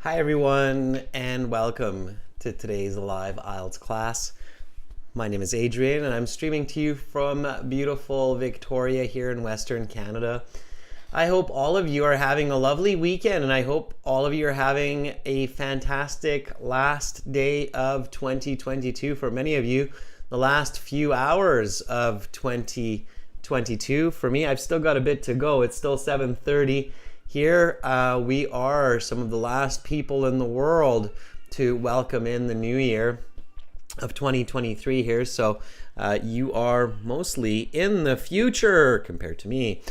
Hi everyone and welcome to today's live IELTS class. My name is Adrian and I'm streaming to you from beautiful Victoria here in Western Canada. I hope all of you are having a lovely weekend and I hope all of you are having a fantastic last day of 2022. For many of you, the last few hours of 2022. For me, I've still got a bit to go. It's still 7:30. Here we are some of the last people in the world to welcome in the new year of 2023 here. So you are mostly in the future compared to me.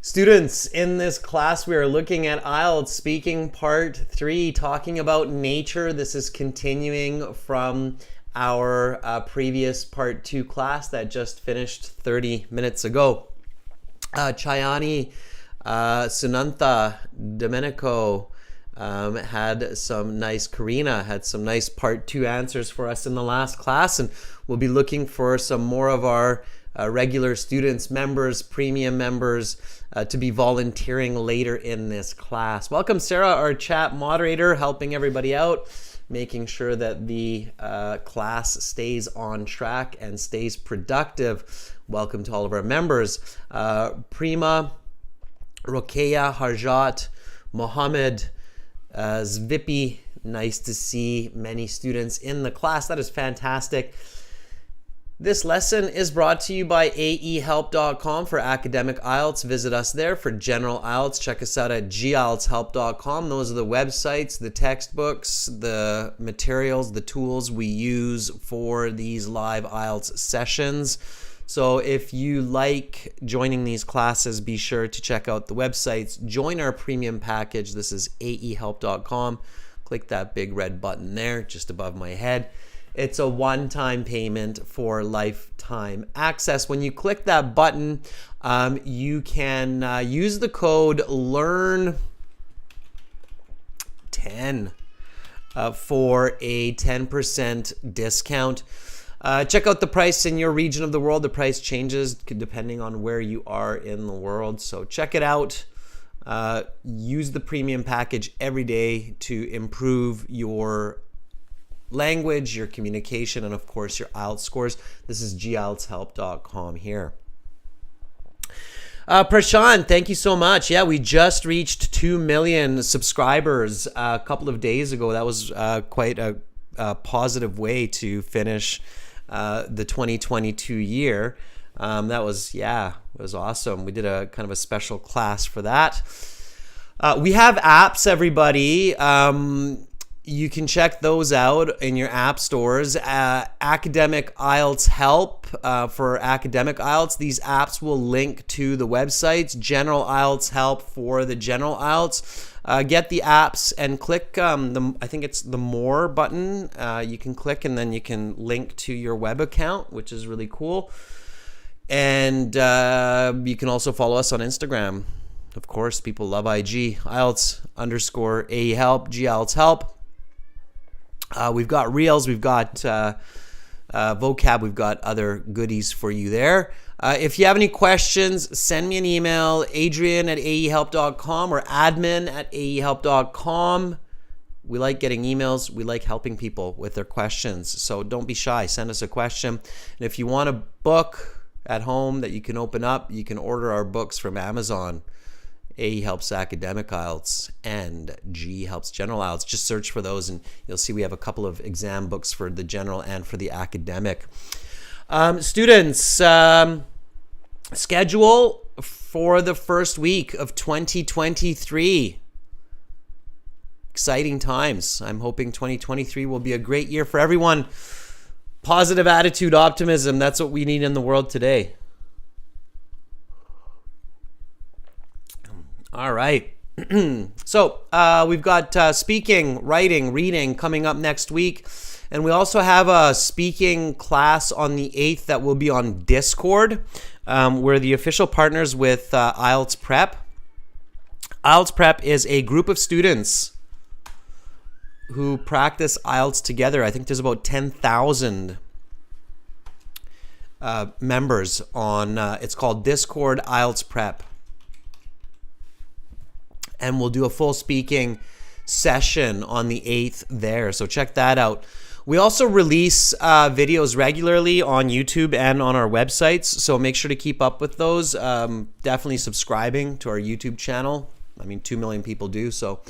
Students, in this class we are looking at IELTS Speaking Part 3, talking about nature. This is continuing from our previous Part 2 class that just finished 30 minutes ago. Chayani, Sunantha, Dominico Karina had some nice part 2 answers for us in the last class, and we'll be looking for some more of our regular students, members, premium members to be volunteering later in this class. Welcome Sarah, our chat moderator, helping everybody out, making sure that the class stays on track and stays productive. Welcome to all of our members. Prima, Rokeya, Harjot, Mohammed, Zvipi, nice to see many students in the class. That is fantastic. This lesson is brought to you by aehelp.com for academic IELTS. Visit us there. For general IELTS, check us out at gieltshelp.com. Those are the websites, the textbooks, the materials, the tools we use for these live IELTS sessions. So if you like joining these classes, be sure to check out the websites. Join our premium package. This is aehelp.com. Click that big red button there just above my head. It's a one-time payment for lifetime access. When you click that button, you can use the code LEARN10 for a 10% discount. Check out the price in your region of the world. The price changes depending on where you are in the world. So check it out. Use the premium package every day to improve your language, your communication, and of course your IELTS scores. This is gieltshelp.com here. Prashant, thank you so much. Yeah, we just reached 2 million subscribers a couple of days ago. That was quite a positive way to finish the 2022 year. That was, it was awesome. We did a kind of a special class for that. We have apps, everybody. You can check those out in your app stores. Academic IELTS Help for academic IELTS. These apps will link to the websites. General IELTS Help for the general IELTS. Get the apps and click I think it's the More button. You can click and then you can link to your web account, which is really cool. And you can also follow us on Instagram. Of course, people love IG. IELTS_AEHelp, GIELTS Help. We've got Reels, we've got vocab, we've got other goodies for you there. If you have any questions, send me an email, adrian@aehelp.com or admin@aehelp.com. We like getting emails. We like helping people with their questions. So don't be shy. Send us a question. And if you want a book at home that you can open up, you can order our books from Amazon. AE Helps Academic IELTS and G Helps General IELTS. Just search for those and you'll see we have a couple of exam books for the general and for the academic. Students, schedule for the first week of 2023. Exciting times. I'm hoping 2023 will be a great year for everyone. Positive attitude, optimism, that's what we need in the world today. All right. So we've got speaking, writing, reading coming up next week. And we also have a speaking class on the 8th that will be on Discord. We're the official partners with IELTS Prep. IELTS Prep is a group of students who practice IELTS together. I think there's about 10,000 members on, it's called Discord IELTS Prep. And we'll do a full speaking session on the 8th there. So check that out. We also release videos regularly on YouTube and on our websites, so make sure to keep up with those. Definitely subscribing to our YouTube channel. I mean, 2 million people do, so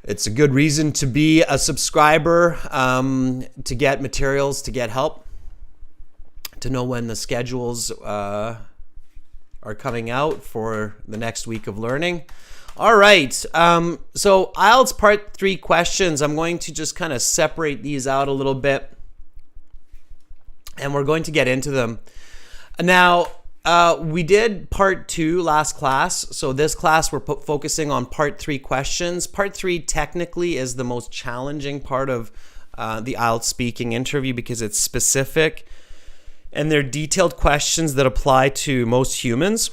it's a good reason to be a subscriber, to get materials, to get help, to know when the schedules are coming out for the next week of learning. All right, so IELTS Part 3 questions, I'm going to just kind of separate these out a little bit, and we're going to get into them. Now, we did Part 2 last class, so this class we're focusing on Part 3 questions. Part 3 technically is the most challenging part of the IELTS speaking interview because it's specific, and they're detailed questions that apply to most humans.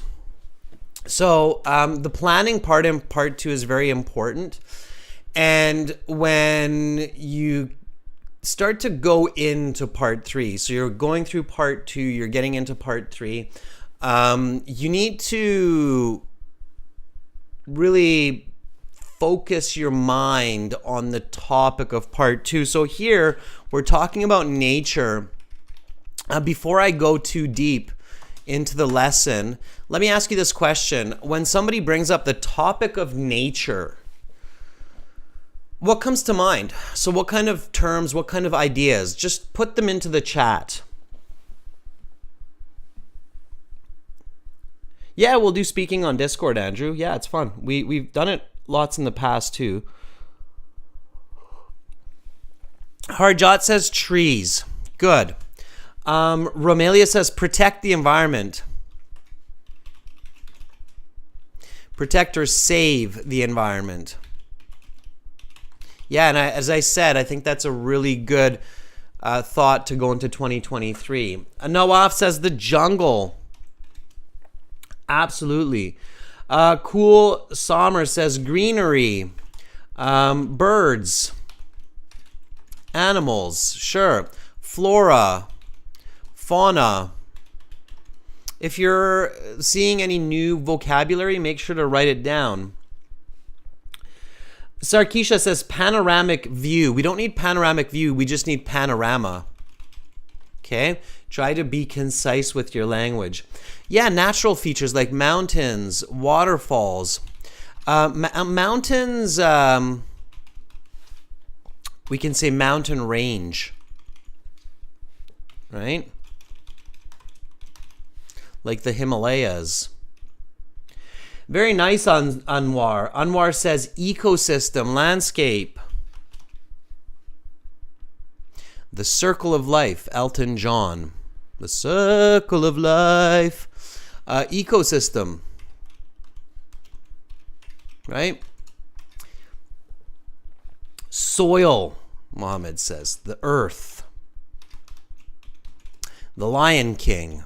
So the planning part in Part 2 is very important. And when you start to go into Part 3, so you're going through Part 2, you're getting into Part 3, you need to really focus your mind on the topic of Part 2. So here we're talking about nature. Before I go too deep into the lesson, let me ask you this question. When somebody brings up the topic of nature, what comes to mind? So what kind of terms, what kind of ideas? Just put them into the chat. Yeah, we'll do speaking on Discord, Andrew. Yeah, it's fun. We've done it lots in the past too. Harjot says trees. Good. Romelia says protect the environment. Protect or save the environment. Yeah, and as I said, I think that's a really good thought to go into 2023. Nawaf says the jungle. Absolutely. Cool Sommer says greenery. Birds. Animals. Sure. Flora. Fauna. If you're seeing any new vocabulary, make sure to write it down. Sarkisha says panoramic view. We don't need panoramic view, we just need panorama. Okay? Try to be concise with your language. Yeah, natural features like mountains, waterfalls. Mountains, we can say mountain range. Right? Like the Himalayas. Very nice, Anwar. Anwar says ecosystem, landscape. The circle of life, Elton John. The circle of life. Ecosystem. Right? Soil, Mohammed says. The earth. The Lion King.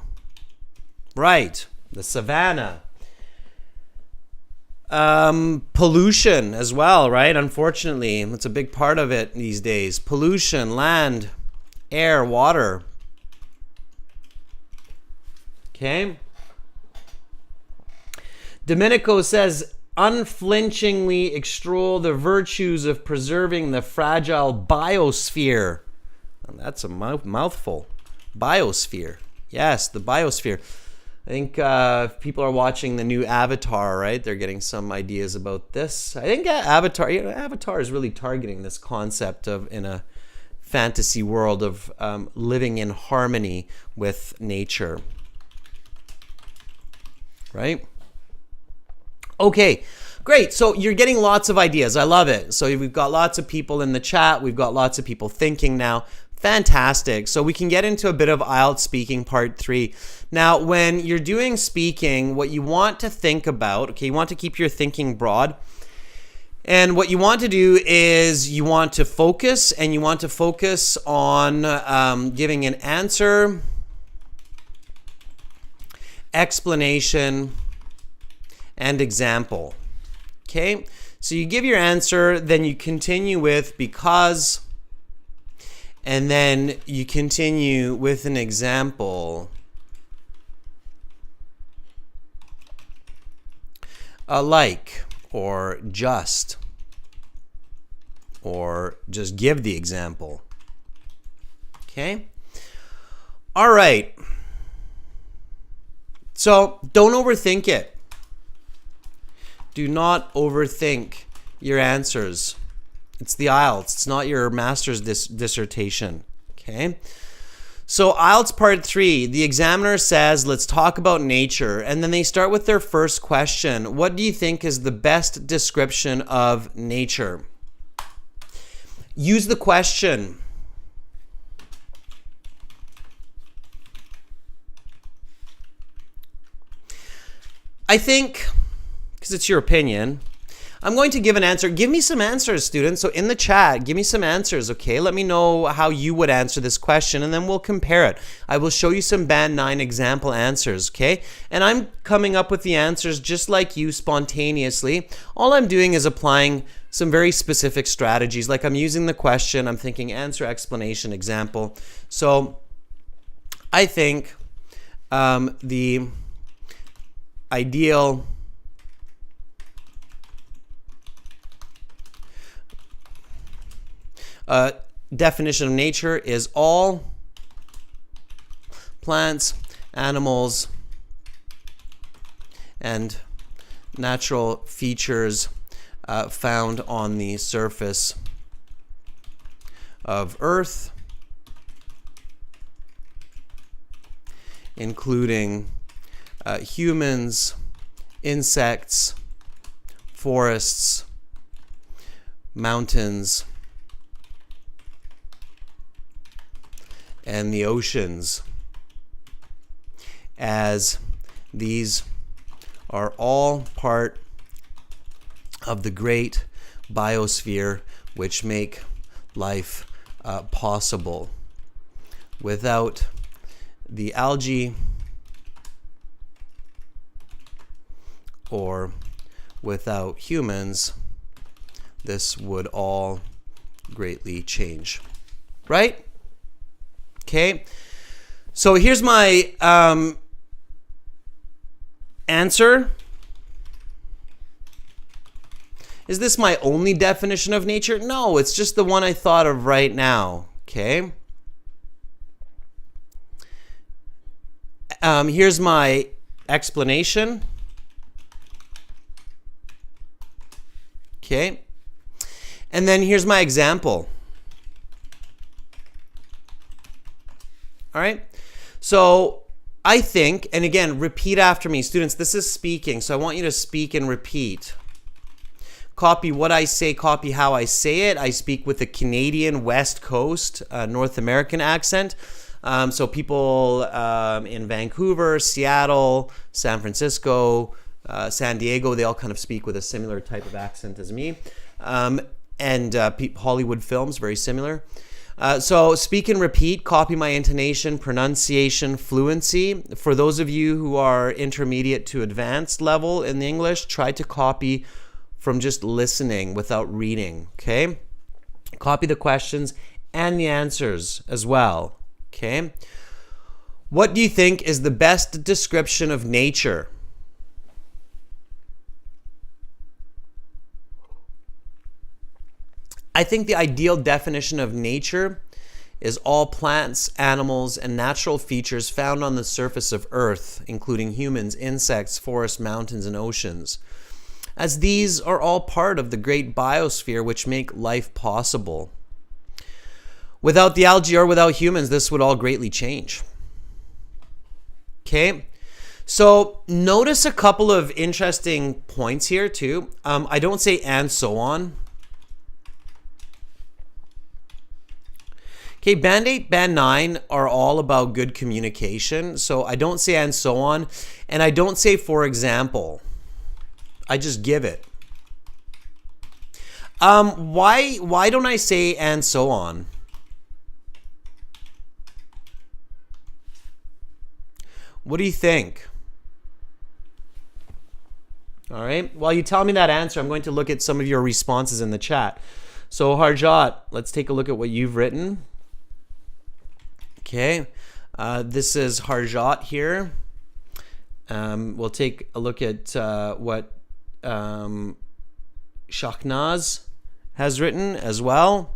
Right. The savannah. Pollution as well, right? Unfortunately, it's a big part of it these days. Pollution, land, air, water. Okay. Dominico says, unflinchingly extol the virtues of preserving the fragile biosphere. And that's a mouthful. Biosphere. Yes, the biosphere. I think if people are watching the new Avatar, right, they're getting some ideas about this. I think Avatar is really targeting this concept of, in a fantasy world, of living in harmony with nature. Right? Okay, great. So you're getting lots of ideas. I love it. So we've got lots of people in the chat. We've got lots of people thinking now. Fantastic. So we can get into a bit of IELTS speaking part 3. Now, when you're doing speaking, what you want to think about, okay, you want to keep your thinking broad. And what you want to do is you want to focus, and you want to focus on giving an answer, explanation, and example. Okay? So you give your answer, then you continue with because, and then you continue with an example. Like, or just. or just give the example. Okay? All right. So don't overthink it. Do not overthink your answers. It's the IELTS. It's not your master's dissertation. Okay? So IELTS Part 3, the examiner says, let's talk about nature. And then they start with their first question. What do you think is the best description of nature? Use the question. I think, because it's your opinion, I'm going to give an answer. Give me some answers, students. So in the chat, give me some answers, okay? Let me know how you would answer this question, and then we'll compare it. I will show you some Band 9 example answers, okay? And I'm coming up with the answers just like you, spontaneously. All I'm doing is applying some very specific strategies. Like I'm using the question, I'm thinking answer, explanation, example. So I think the ideal definition of nature is all plants, animals, and natural features found on the surface of Earth, including humans, insects, forests, mountains, and the oceans, as these are all part of the great biosphere which make life possible. Without the algae or without humans, this would all greatly change. Right? Okay, so here's my answer. Is this my only definition of nature? No, it's just the one I thought of right now. Okay. Here's my explanation. Okay. And then here's my example. All right, so I think, and again, repeat after me. Students, this is speaking, so I want you to speak and repeat. Copy what I say, copy how I say it. I speak with a Canadian West Coast, North American accent. So people in Vancouver, Seattle, San Francisco, San Diego, they all kind of speak with a similar type of accent as me. And Hollywood films, very similar. So speak and repeat, copy my intonation, pronunciation, fluency. For those of you who are intermediate to advanced level in the English, try to copy from just listening without reading, okay? Copy the questions and the answers as well, okay? What do you think is the best description of nature? I think the ideal definition of nature is all plants, animals, and natural features found on the surface of Earth, including humans, insects, forests, mountains, and oceans, as these are all part of the great biosphere which make life possible. Without the algae or without humans, this would all greatly change. Okay? So notice a couple of interesting points here too. I don't say and so on. Okay, Band 8, Band 9 are all about good communication. So I don't say and so on. And I don't say for example. I just give it. Why don't I say and so on? What do you think? All right. While you tell me that answer, I'm going to look at some of your responses in the chat. So Harjot, let's take a look at what you've written. Okay. This is Harjot here. We'll take a look at what Shaknaz has written as well.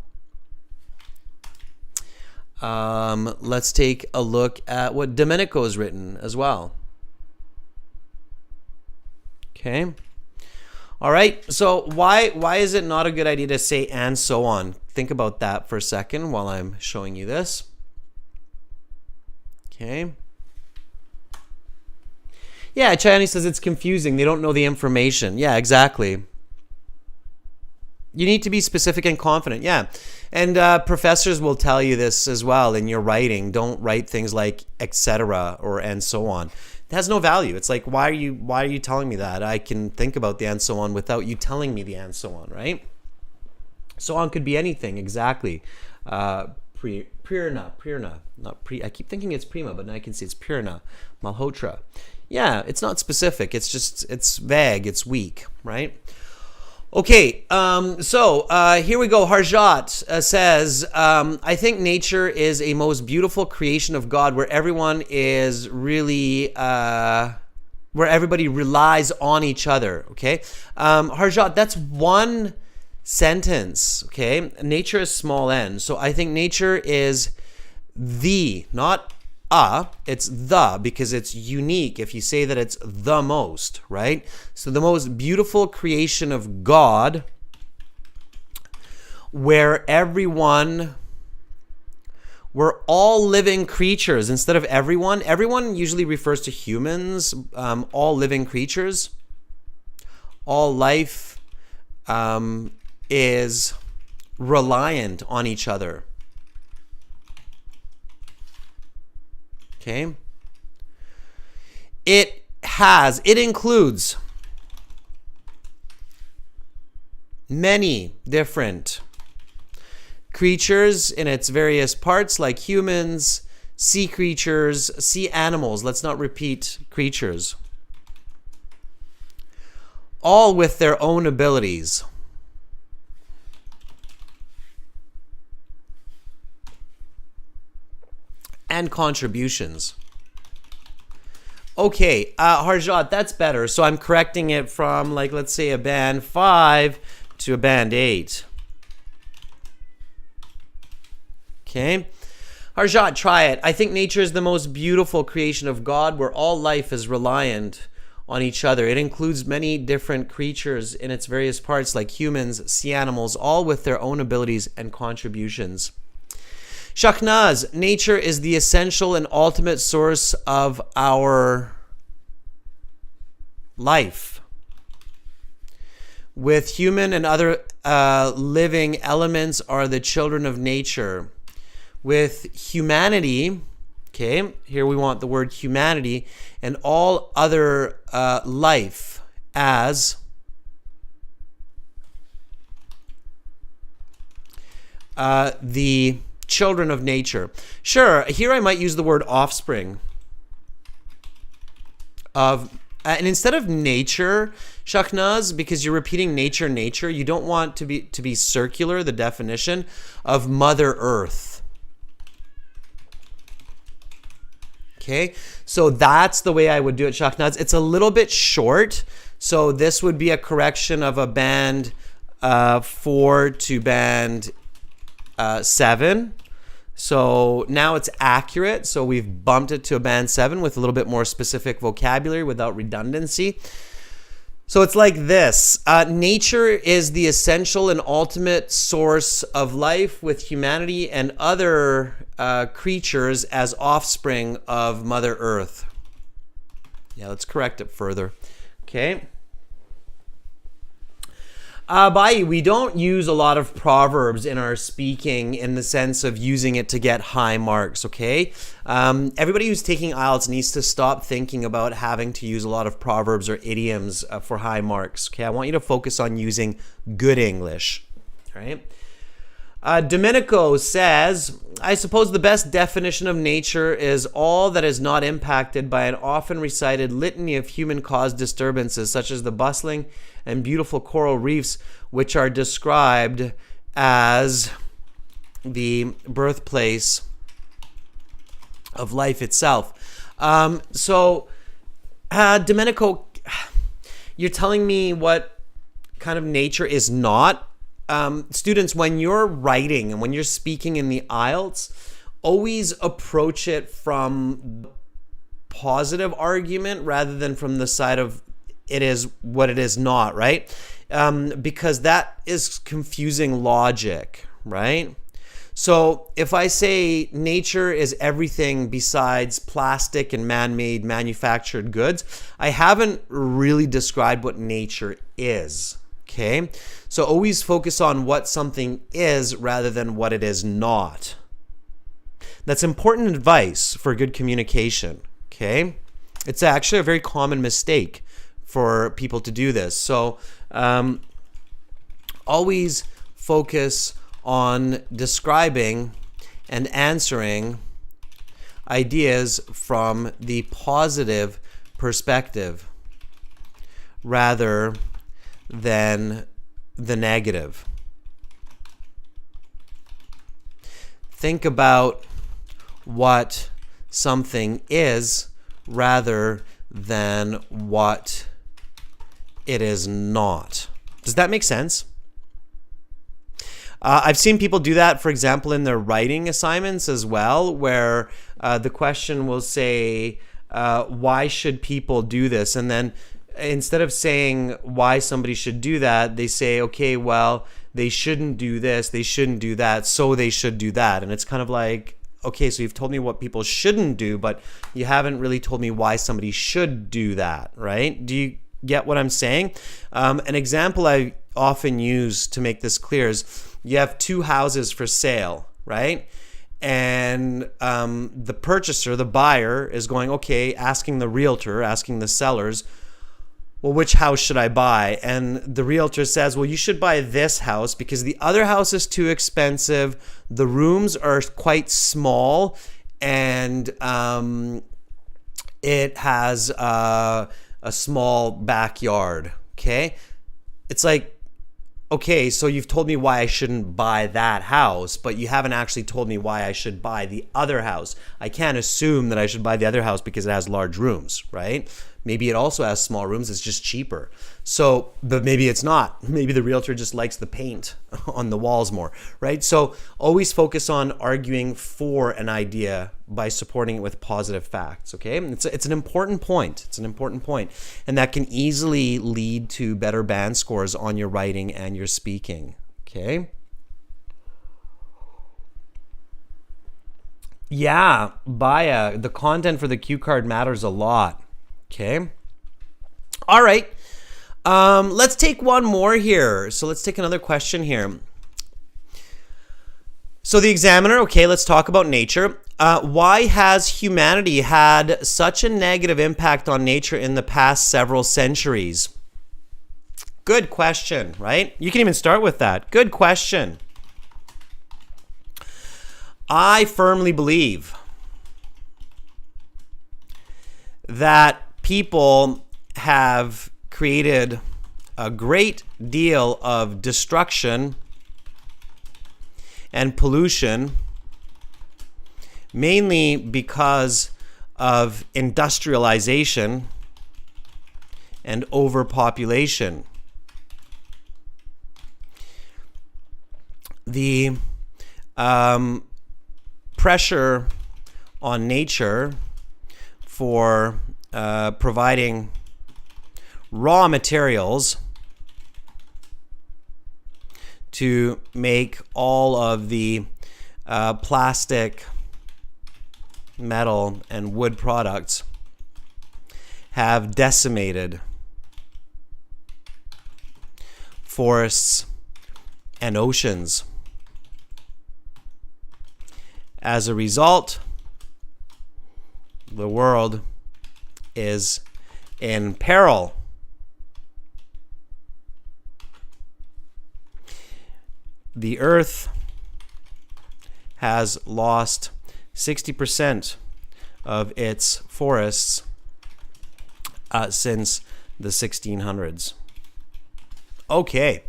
Let's take a look at what Dominico has written as well. Okay. All right. So why is it not a good idea to say and so on? Think about that for a second while I'm showing you this. Okay. Yeah, Chayani says it's confusing. They don't know the information. Yeah, exactly. You need to be specific and confident. Yeah. And professors will tell you this as well in your writing. Don't write things like etc. or and so on. It has no value. It's like, why are you telling me that? I can think about the and so on without you telling me the and so on, right? So on could be anything, exactly. Prerna, not pre. I keep thinking it's prima, but now I can see it's Purna, Malhotra. Yeah, it's not specific. It's vague. It's weak, right? Okay, so here we go. Harjot says, I think nature is a most beautiful creation of God where everyone is really, where everybody relies on each other, okay? Harjot, that's one sentence, okay? Nature is small n. So I think nature is the, not it's the, because it's unique if you say that it's the most, right? So the most beautiful creation of God where we're all living creatures. Instead of everyone usually refers to humans, all living creatures. All life is reliant on each other. Okay. It includes many different creatures in its various parts, like humans, sea creatures, sea animals. Let's not repeat creatures. All with their own abilities. And contributions. Okay, Harjot, that's better. So I'm correcting it from, like, let's say a band 5 to a band 8. Okay. Harjot, try it. I think nature is the most beautiful creation of God where all life is reliant on each other. It includes many different creatures in its various parts, like humans, sea animals, all with their own abilities and contributions. Shaknaz, nature is the essential and ultimate source of our life. With human and other living elements are the children of nature. With humanity, okay, here we want the word humanity, and all other life as the children of nature. Sure, here I might use the word offspring of, and instead of nature, Shaknaz, because you're repeating nature, you don't want to be circular, the definition of Mother Earth. Okay, so that's the way I would do it, Shaknaz. It's a little bit short, so this would be a correction of a band 4 to band 7. So now it's accurate. So we've bumped it to a band 7 with a little bit more specific vocabulary without redundancy. So it's like this. Nature is the essential and ultimate source of life, with humanity and other creatures as offspring of Mother Earth. Yeah, let's correct it further. Okay. Bai, we don't use a lot of proverbs in our speaking in the sense of using it to get high marks, okay? Everybody who's taking IELTS needs to stop thinking about having to use a lot of proverbs or idioms for high marks, okay? I want you to focus on using good English, all right? Dominico says, I suppose the best definition of nature is all that is not impacted by an often recited litany of human-caused disturbances, such as the bustling and beautiful coral reefs, which are described as the birthplace of life itself. Domenico, you're telling me what kind of nature is not students, when you're writing and when you're speaking in the IELTS, always approach it from positive argument rather than from the side of it is what it is not, right? Because that is confusing logic, right? So if I say nature is everything besides plastic and man-made manufactured goods, I haven't really described what nature is, okay? So always focus on what something is rather than what it is not. That's important advice for good communication, okay? It's actually a very common mistake for people to do this. So always focus on describing and answering ideas from the positive perspective rather than the negative. Think about what something is rather than what it is not. Does that make sense? I've seen people do that, for example, in their writing assignments as well, where the question will say, why should people do this? And then instead of saying why somebody should do that, they say, okay, well, they shouldn't do this, they shouldn't do that, so they should do that. And it's kind of like, okay, so you've told me what people shouldn't do, but you haven't really told me why somebody should do that, right? Do you get what I'm saying? An example I often use to make this clear is you have two houses for sale, right? And the purchaser, the buyer, is going, okay, asking the realtor, asking the sellers, well, which house should I buy? And the realtor says, well, you should buy this house because the other house is too expensive. The rooms are quite small, and it has a small backyard, okay? It's like, okay, so you've told me why I shouldn't buy that house, but you haven't actually told me why I should buy the other house. I can't assume that I should buy the other house because it has large rooms, right? Maybe it also has small rooms, it's just cheaper. So, but maybe it's not. Maybe the realtor just likes the paint on the walls more, right? So always focus on arguing for an idea by supporting it with positive facts, okay? It's an important point. It's an important point. And that can easily lead to better band scores on your writing and your speaking, okay? Yeah, Baya, the content for the cue card matters a lot. Okay. All right. Let's take one more here. So let's take another question here. So the examiner, okay, let's talk about nature. Why has humanity had such a negative impact on nature in the past several centuries? Good question, right? You can even start with that. Good question. I firmly believe that people have created a great deal of destruction and pollution, mainly because of industrialization and overpopulation. The pressure on nature for providing raw materials to make all of the plastic, metal, and wood products have decimated forests and oceans. As a result, the world is in peril. The earth has lost 60% of its forests since the 1600s. Okay,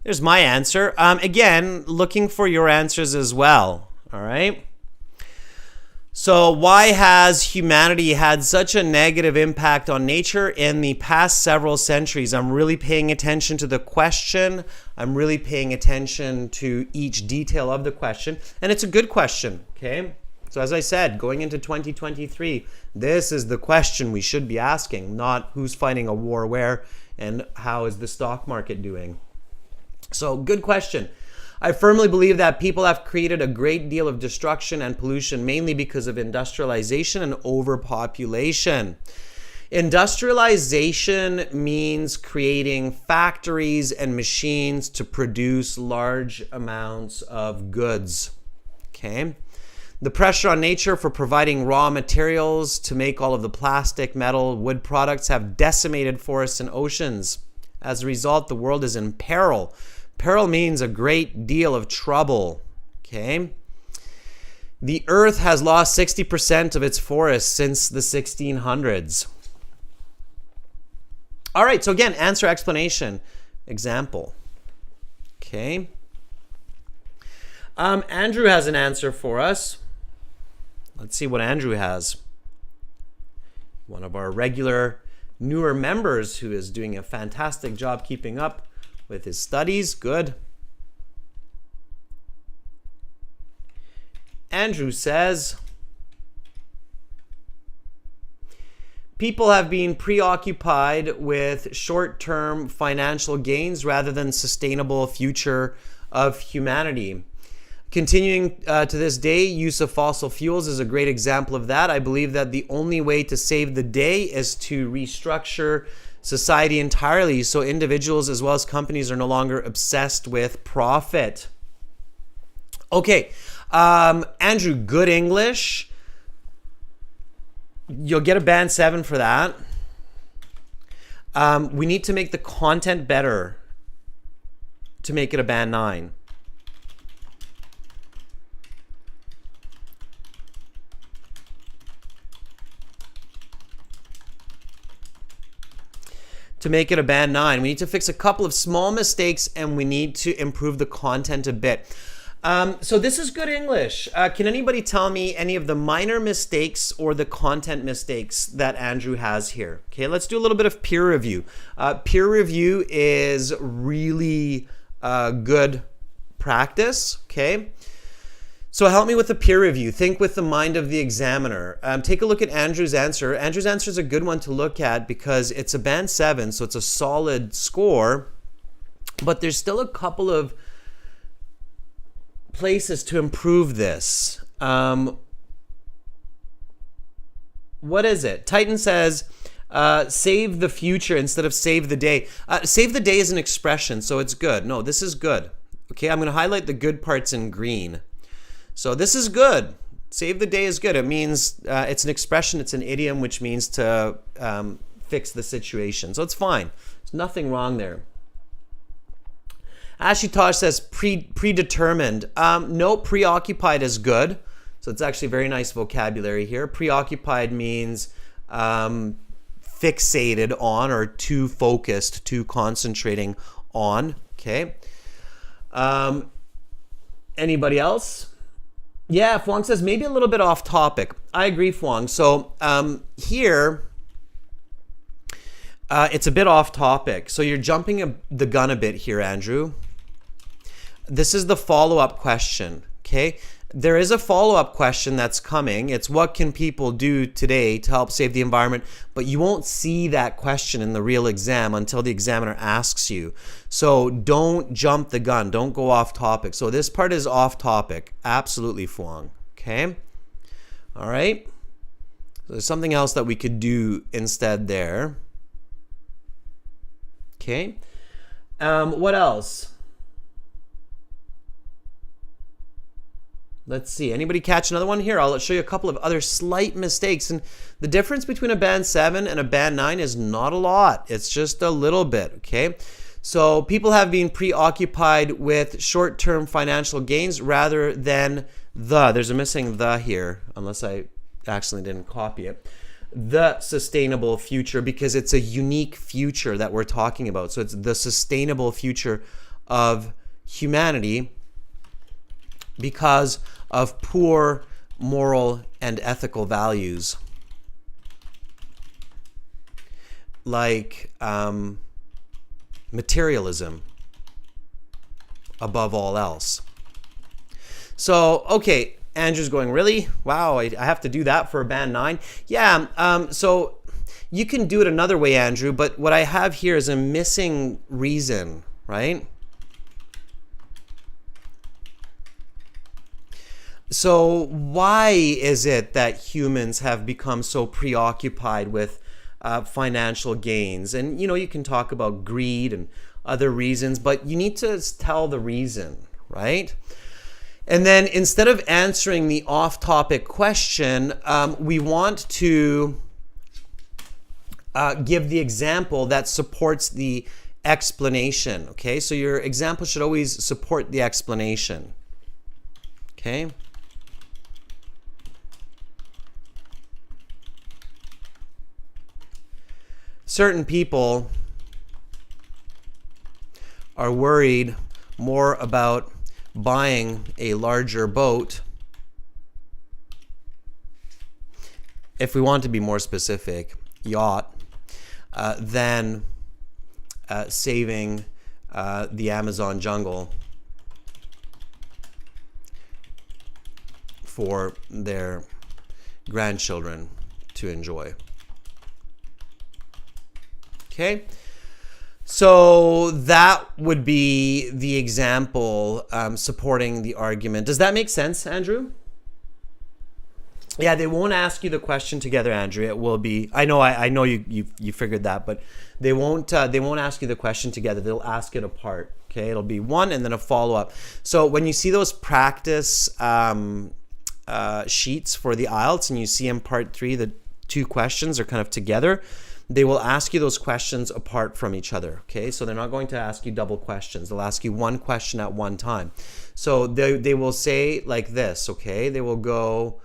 there's my answer. Again, looking for your answers as well. All right. So why has humanity had such a negative impact on nature in the past several centuries? I'm really paying attention to the question. I'm really paying attention to each detail of the question. And it's a good question, okay? So as I said, going into 2023, this is the question we should be asking, not who's fighting a war where and how is the stock market doing. So good question. I firmly believe that people have created a great deal of destruction and pollution, mainly because of industrialization and overpopulation. Industrialization means creating factories and machines to produce large amounts of goods. Okay? The pressure on nature for providing raw materials to make all of the plastic, metal, wood products have decimated forests and oceans. As a result, the world is in peril. Peril means a great deal of trouble, okay? The earth has lost 60% of its forests since the 1600s. All right, so again, answer, explanation, example, okay? Andrew has an answer for us. Let's see what Andrew has. One of our regular newer members who is doing a fantastic job keeping up with his studies. Good. Andrew says, people have been preoccupied with short-term financial gains rather than sustainable future of humanity. Continuing to this day, use of fossil fuels is a great example of that. I believe that the only way to save the day is to restructure society entirely, so individuals as well as companies are no longer obsessed with profit. Okay, Andrew, good English. You'll get a band 7 for that. We need to make the content better to make it a band 9. To make it a band 9. We need to fix a couple of small mistakes and we need to improve the content a bit. So this is good English. Can anybody tell me any of the minor mistakes or the content mistakes that Andrew has here? Okay, let's do a little bit of peer review. Peer review is really good practice, okay? So help me with the peer review. Think with the mind of the examiner. Take a look at Andrew's answer. Andrew's answer is a good one to look at because it's a band 7, so it's a solid score, but there's still a couple of places to improve this. What is it? Titan says, save the future instead of save the day. Save the day is an expression, so it's good. No, this is good. Okay, I'm going to highlight the good parts in green. So this is good. Save the day is good. It means it's an expression, it's an idiom, which means to fix the situation. So it's fine. There's nothing wrong there. Ashutosh says predetermined. No, preoccupied is good. So it's actually very nice vocabulary here. Preoccupied means fixated on or too focused, too concentrating on. Okay. Anybody else? Yeah, Fuang says maybe a little bit off topic. I agree, Fuang. So here, it's a bit off topic. So you're jumping the gun a bit here, Andrew. This is the follow-up question, okay? There is a follow-up question that's coming. It's what can people do today to help save the environment? But you won't see that question in the real exam until the examiner asks you. So don't jump the gun. Don't go off topic. So this part is off topic. Absolutely, Fuang. Okay? All right? So there's something else that we could do instead there. Okay? What else? Let's see. Anybody catch another one here? I'll show you a couple of other slight mistakes. And the difference between a band 7 and a band 9 is not a lot. It's just a little bit, okay? So people have been preoccupied with short-term financial gains rather than there's a missing the here, unless I accidentally didn't copy it. The sustainable future, because it's a unique future that we're talking about. So it's the sustainable future of humanity because of poor moral and ethical values, like materialism above all else. So, okay, Andrew's going, really? Wow, I have to do that for a band 9? Yeah, so you can do it another way, Andrew, but what I have here is a missing reason, right? So why is it that humans have become so preoccupied with financial gains? And, you know, you can talk about greed and other reasons, but you need to tell the reason, right? And then instead of answering the off-topic question, we want to give the example that supports the explanation, okay? So your example should always support the explanation, okay? Certain people are worried more about buying a larger boat, if we want to be more specific, yacht, than saving the Amazon jungle for their grandchildren to enjoy. Okay, so that would be the example supporting the argument. Does that make sense, Andrew? Yeah, they won't ask you the question together, Andrew. It will be. I know you figured that, but they won't ask you the question together. They'll ask it apart. Okay, it'll be one and then a follow up. So when you see those practice sheets for the IELTS and you see in part 3 the 2 questions are kind of together, they will ask you those questions apart from each other, okay? So they're not going to ask you double questions. They'll ask you one question at one time. So they will say like this, okay? They will go,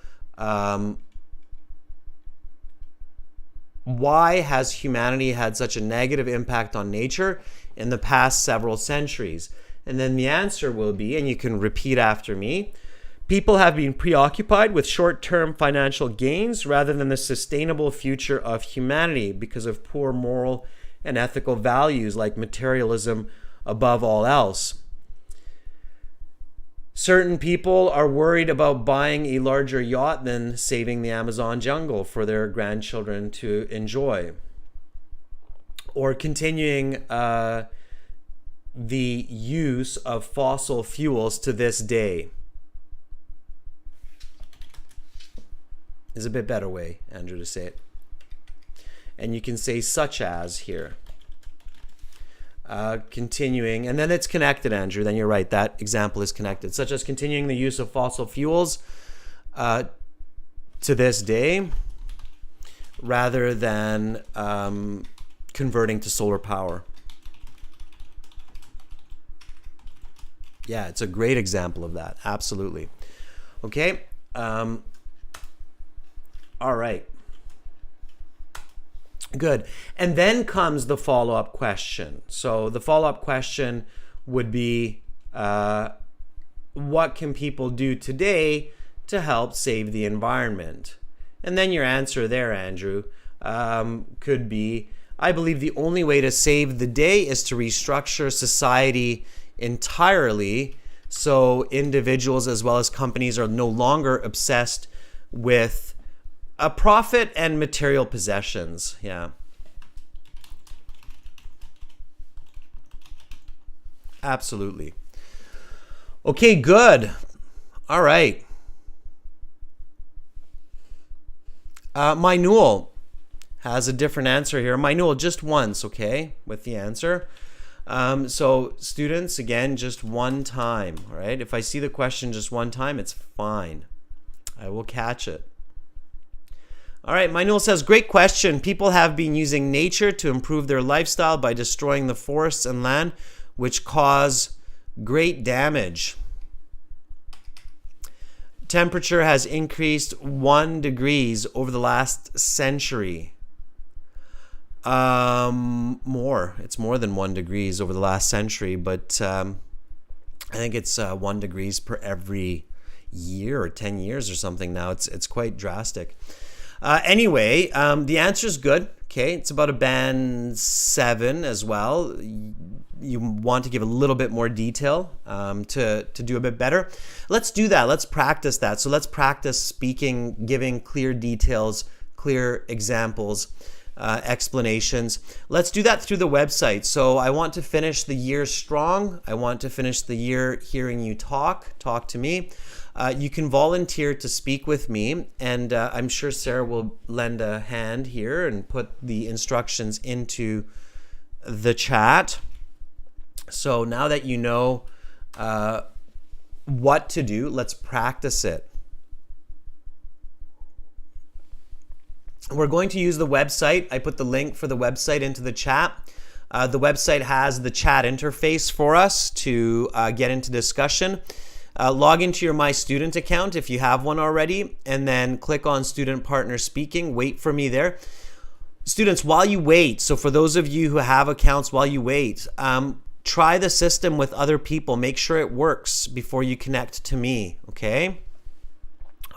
why has humanity had such a negative impact on nature in the past several centuries? And then the answer will be, and you can repeat after me, people have been preoccupied with short-term financial gains rather than the sustainable future of humanity because of poor moral and ethical values like materialism above all else. Certain people are worried about buying a larger yacht than saving the Amazon jungle for their grandchildren to enjoy. Or continuing the use of fossil fuels to this day. Is a bit better way, Andrew, to say it. And you can say such as here. Continuing, and then it's connected, Andrew. Then you're right, that example is connected. Such as continuing the use of fossil fuels to this day rather than converting to solar power. Yeah, it's a great example of that. Absolutely. Okay. All right. Good. And then comes the follow-up question. So the follow-up question would be, what can people do today to help save the environment? And then your answer there, Andrew, could be, I believe the only way to save the day is to restructure society entirely so individuals as well as companies are no longer obsessed with a profit and material possessions. Yeah. Absolutely. Okay, good. All right. Mainul has a different answer here. Mainul, just once, okay, with the answer. So students, again, just one time, all right? If I see the question just one time, it's fine. I will catch it. All right, Mainul says, great question. People have been using nature to improve their lifestyle by destroying the forests and land, which cause great damage. Temperature has increased 1 degree over the last century. More. It's more than 1 degree over the last century, but I think it's 1 degree per every year or 10 years or something now. It's quite drastic. Anyway, the answer is good. Okay, it's about a band 7 as well. You want to give a little bit more detail to do a bit better. Let's do that. Let's practice that. So let's practice speaking, giving clear details, clear examples, explanations. Let's do that through the website. So I want to finish the year strong. I want to finish the year hearing you talk to me. You can volunteer to speak with me, and I'm sure Sarah will lend a hand here and put the instructions into the chat. So now that you know what to do, let's practice it. We're going to use the website. I put the link for the website into the chat. The website has the chat interface for us to get into discussion. Log into your My Student account if you have one already, and then click on Student Partner Speaking. Wait for me there. Students, while you wait, so for those of you who have accounts, while you wait, try the system with other people. Make sure it works before you connect to me, okay?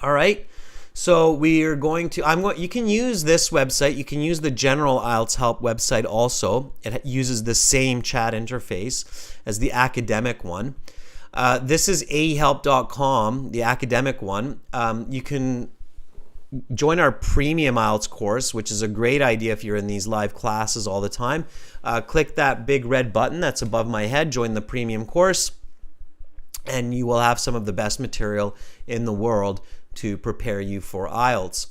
All right. So we are going to, you can use this website. You can use the general IELTS Help website also. It uses the same chat interface as the academic one. This is ahelp.com, the academic one. You can join our premium IELTS course, which is a great idea if you're in these live classes all the time. Click that big red button that's above my head, join the premium course, and you will have some of the best material in the world to prepare you for IELTS.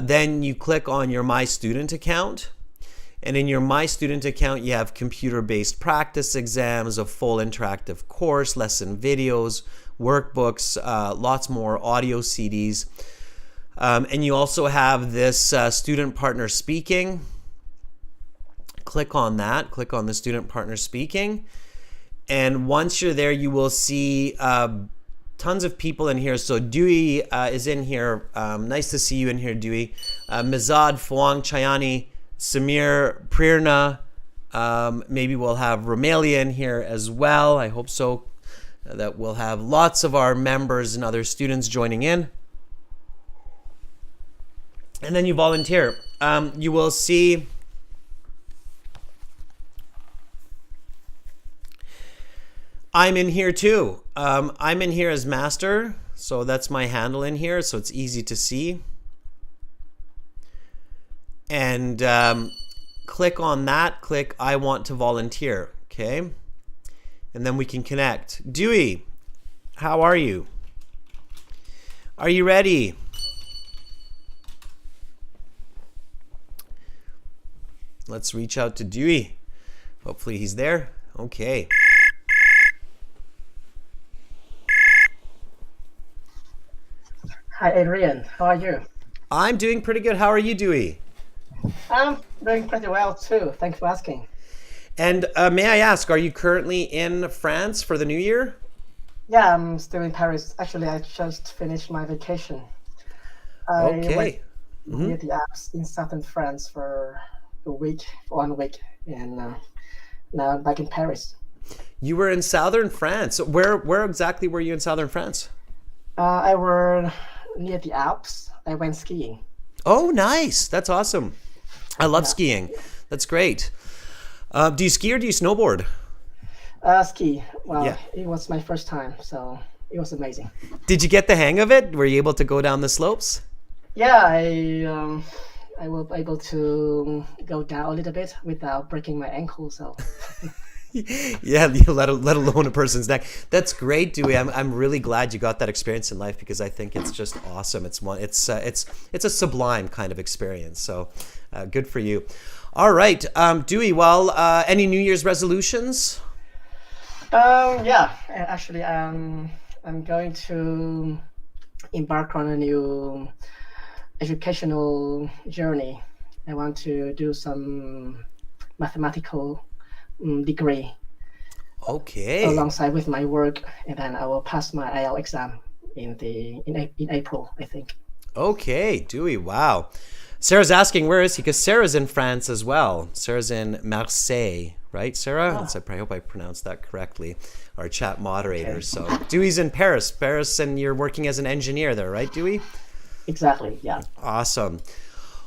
Then you click on your My Student account. And in your My Student account, you have computer-based practice exams, a full interactive course, lesson videos, workbooks, lots more audio CDs. And you also have this Student Partner Speaking. Click on that. Click on the Student Partner Speaking. And once you're there, you will see tons of people in here. So Dewey is in here. Nice to see you in here, Dewey. Mizad, Fuang, Chayani, Samir, Prerna, maybe we'll have Romelia in here as well. I hope so, that we'll have lots of our members and other students joining in. And then you volunteer. You will see I'm in here too. I'm in here as master, so that's my handle in here, so it's easy to see. And click on that, click I want to volunteer, okay? And then we can connect. Dewey, how are you? Are you ready? Let's reach out to Dewey. Hopefully he's there. Okay. Hi, Adrian. How are you? I'm doing pretty good. How are you, Dewey? I'm doing pretty well too. Thanks for asking. And may I ask, are you currently in France for the new year? Yeah, I'm still in Paris. Actually, I just finished my vacation. Okay. I went near the Alps in southern France for a week, 1 week, and now I'm back in Paris. You were in southern France. Where exactly were you in southern France? I were near the Alps. I went skiing. Oh, nice. That's awesome. I love skiing. That's great. Do you ski or do you snowboard? Ski. Well, It was my first time, so it was amazing. Did you get the hang of it? Were you able to go down the slopes? Yeah, I was able to go down a little bit without breaking my ankle. So. Yeah, let alone a person's neck. That's great, Dewey. I'm really glad you got that experience in life, because I think it's just awesome. It's a sublime kind of experience. So good for you. All right, Dewey. Well, any New Year's resolutions? Yeah, actually, I'm going to embark on a new educational journey. I want to do some mathematical degree. Okay. Alongside with my work, and then I will pass my IELTS exam in April, I think. Okay, Dewey. Wow. Sarah's asking, where is he? Because Sarah's in France as well. Sarah's in Marseille, right, Sarah? I hope I pronounced that correctly. Our chat moderator. Okay. So Dewey's in Paris, and you're working as an engineer there, right, Dewey? Exactly, yeah. Awesome.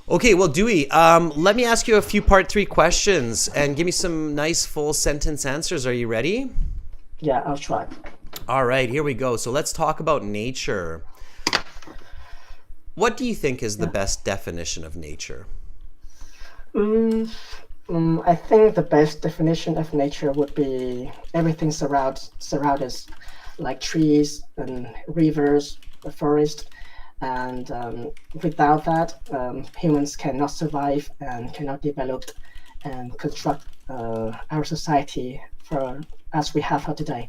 Okay, well, Dewey, let me ask you a few part 3 questions and give me some nice full sentence answers. Are you ready? Yeah, I'll try. All right, here we go. So let's talk about nature. What do you think is the best definition of nature? I think the best definition of nature would be everything surround us, like trees and rivers, the forest, and without that, humans cannot survive and cannot develop and construct our society as we have her today.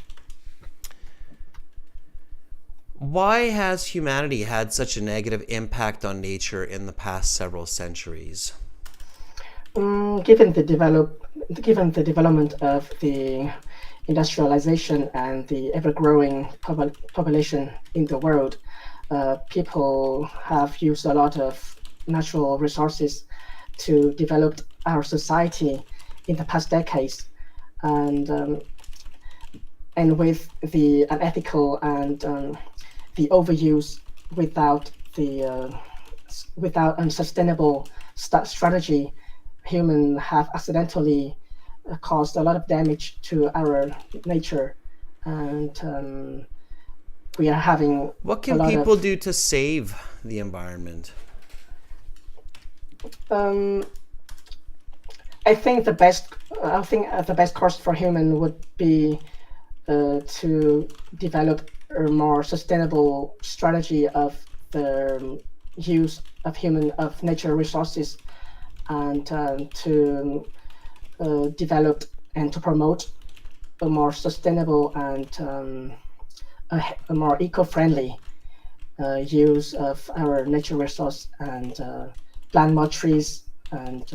Why has humanity had such a negative impact on nature in the past several centuries? Given the development of the industrialization and the ever-growing population in the world, people have used a lot of natural resources to develop our society in the past decades, and with the unethical and the overuse without unsustainable strategy, humans have accidentally caused a lot of damage to our nature, and we are having. What can people do to save the environment? I think the best course for human would be to develop a more sustainable strategy of the use of nature resources, and to develop and to promote a more sustainable and a more eco-friendly use of our nature resource, and plant more trees and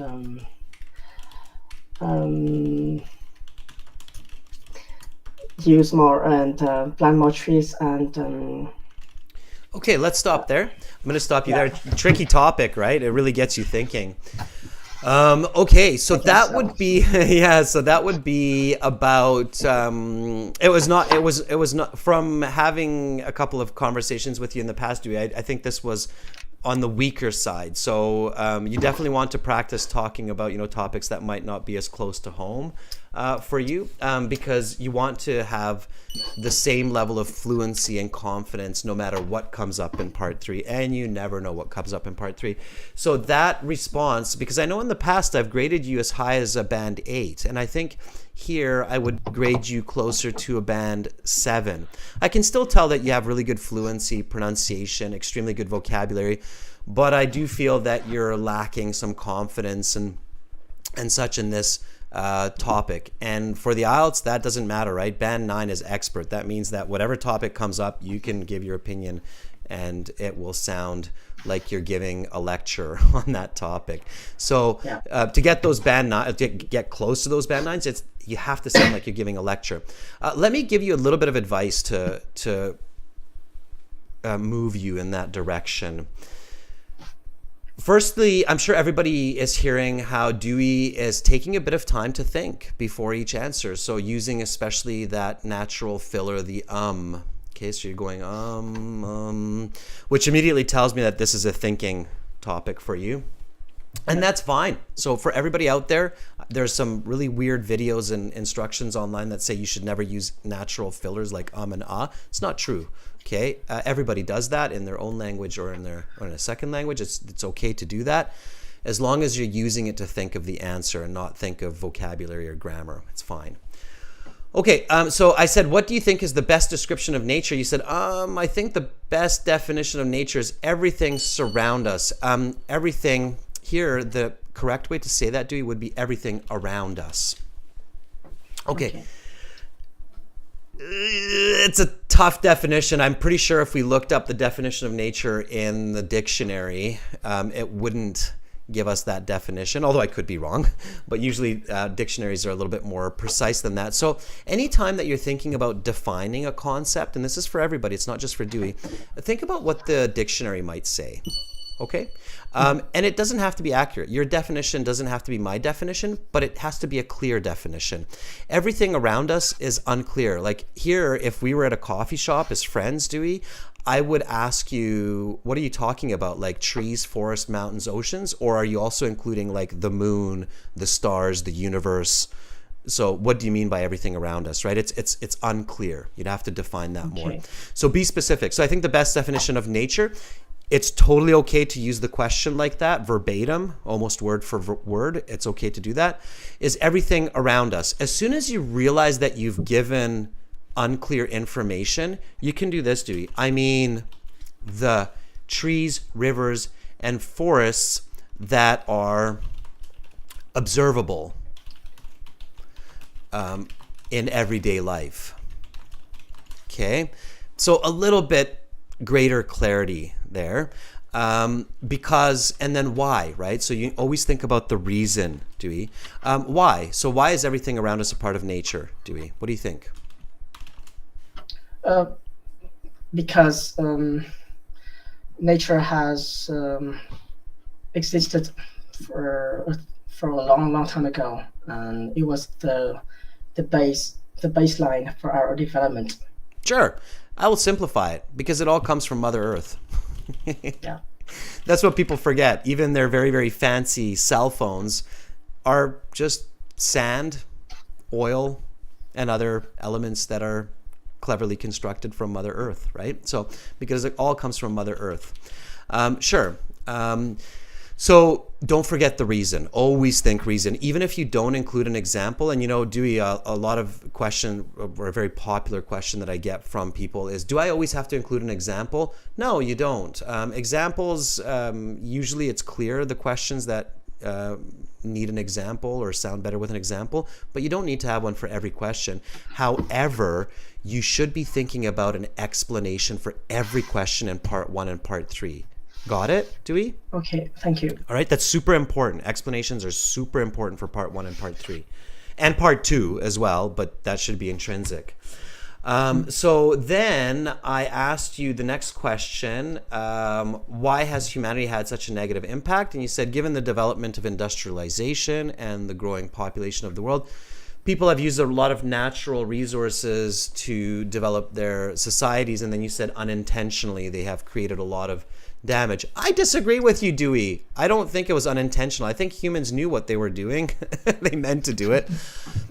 use more and plant more trees and Okay, let's stop there. I'm going to stop you there. Tricky topic, right? It really gets you thinking. Okay, so that would be so that would be about it was not from having a couple of conversations with you in the past, Dewey. I think this was on the weaker side. So you definitely want to practice talking about, topics that might not be as close to home for you, because you want to have the same level of fluency and confidence no matter what comes up in part 3, and you never know what comes up in part 3. So that response, because I know in the past I've graded you as high as a band 8, and I think here I would grade you closer to a band 7. I can still tell that you have really good fluency, pronunciation, extremely good vocabulary, but I do feel that you're lacking some confidence and such in this topic. And for the IELTS, that doesn't matter, right? Band 9 is expert. That means that whatever topic comes up, you can give your opinion and it will sound like you're giving a lecture on that topic. So to get those band 9, to get close to those band 9s, you have to sound like you're giving a lecture. Let me give you a little bit of advice to move you in that direction. Firstly, I'm sure everybody is hearing how Dewey is taking a bit of time to think before each answer. So using especially that natural filler, the Okay, so you're going which immediately tells me that this is a thinking topic for you. And that's fine. So for everybody out there, there's some really weird videos and instructions online that say you should never use natural fillers like and ah. It's not true. Okay, everybody does that in their own language or in a second language. It's okay to do that, as long as you're using it to think of the answer and not think of vocabulary or grammar. It's fine. Okay, so I said, what do you think is the best description of nature? You said, I think the best definition of nature is everything surround us. Everything here, the correct way to say that, Dewey, would be everything around us. Okay. It's a tough definition. I'm pretty sure if we looked up the definition of nature in the dictionary, it wouldn't give us that definition, although I could be wrong. But usually dictionaries are a little bit more precise than that. So anytime that you're thinking about defining a concept, and this is for everybody, it's not just for Dewey, think about what the dictionary might say. Okay. And it doesn't have to be accurate. Your definition doesn't have to be my definition, but it has to be a clear definition. Everything around us is unclear. Like here, if we were at a coffee shop as friends, Dewey, I would ask you, what are you talking about? Like trees, forests, mountains, oceans? Or are you also including like the moon, the stars, the universe? So what do you mean by everything around us, right? It's unclear. You'd have to define that more. So be specific. So I think the best definition of nature, it's totally okay to use the question like that, verbatim, almost word for word. It's okay to do that. Is everything around us. As soon as you realize that you've given unclear information, you can do this, Dewey. I mean, the trees, rivers, and forests that are observable in everyday life. Okay, so a little bit greater clarity there, because, and then why, right? So you always think about the reason, Dewey. Why? So why is everything around us a part of nature, Dewey? What do you think? Because nature has existed for a long time ago, and it was the baseline for our development. Sure. I will simplify it because it all comes from Mother Earth. Yeah. That's what people forget. Even their very, very fancy cell phones are just sand, oil, and other elements that are cleverly constructed from Mother Earth, right? So because it all comes from Mother Earth. Sure. So don't forget the reason. Always think reason, even if you don't include an example. And Dewey, a lot of question, or a very popular question that I get from people is, do I always have to include an example? No, you don't. Examples, usually it's clear, the questions that need an example or sound better with an example, but you don't need to have one for every question. However, you should be thinking about an explanation for every question in part 1 and part 3. Got it, Dewey? Okay, thank you. All right, that's super important. Explanations are super important for part 1 and part 3. And part 2 as well, but that should be intrinsic. So then I asked you the next question, why has humanity had such a negative impact? And you said, given the development of industrialization and the growing population of the world, people have used a lot of natural resources to develop their societies. And then you said unintentionally they have created a lot of damage. I disagree with you, Dewey. I don't think it was unintentional. I think humans knew what they were doing. They meant to do it.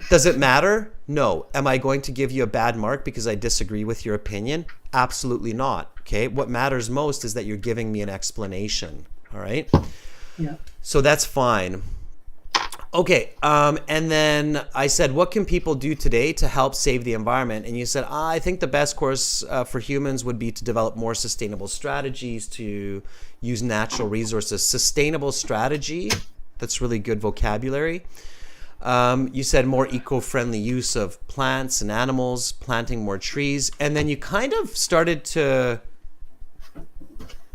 Does it matter? No. Am I going to give you a bad mark because I disagree with your opinion? Absolutely not. Okay. What matters most is that you're giving me an explanation. All right. Yeah. So that's fine. Okay, and then I said, what can people do today to help save the environment? And you said, I think the best course for humans would be to develop more sustainable strategies to use natural resources. Sustainable strategy, that's really good vocabulary. You said more eco-friendly use of plants and animals, planting more trees. And then you kind of started to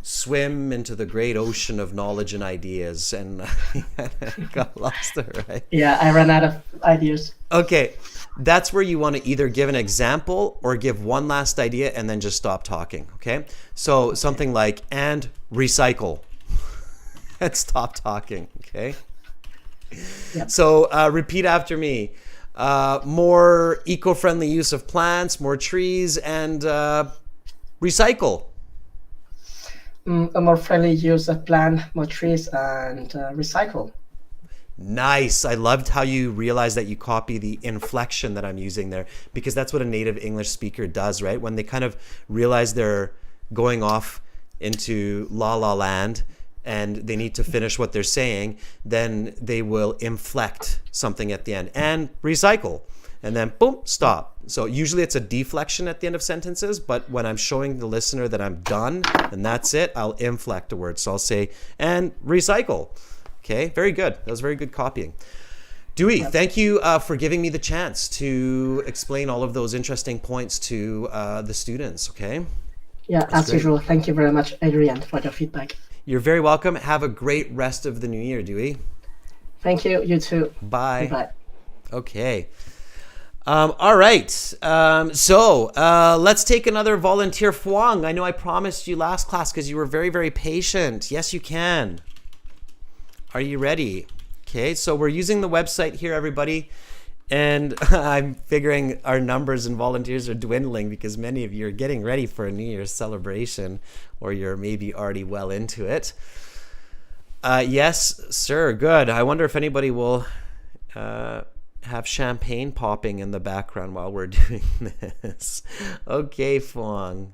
swim into the great ocean of knowledge and ideas, and got lost there, right? Yeah, I ran out of ideas. Okay, that's where you want to either give an example or give one last idea and then just stop talking, okay? So something like, and recycle, and stop talking, okay? Yep. So repeat after me. More eco-friendly use of plants, more trees, and recycle. A more friendly use of plant, more trees, and recycle. Nice. I loved how you realized that you copy the inflection that I'm using there, because that's what a native English speaker does, right? When they kind of realize they're going off into la la land and they need to finish what they're saying, then they will inflect something at the end and recycle. And then boom, stop. So usually it's a deflection at the end of sentences, but when I'm showing the listener that I'm done and that's it, I'll inflect a word. So I'll say, and recycle. Okay, very good. That was very good copying. Dewey, thank you for giving me the chance to explain all of those interesting points to the students, okay? Yeah, That's as great. usual. Thank you very much, Adrian, for your feedback. You're very welcome. Have a great rest of the new year, Dewey. Thank you. You too. Bye. Bye. Okay. All right. So let's take another volunteer. Fuang, I know I promised you last class because you were very, very patient. Yes, you can. Are you ready? Okay, so we're using the website here, everybody. And I'm figuring our numbers and volunteers are dwindling because many of you are getting ready for a New Year's celebration, or you're maybe already well into it. Yes, sir. Good. I wonder if anybody will have champagne popping in the background while we're doing this. Okay, Fuang.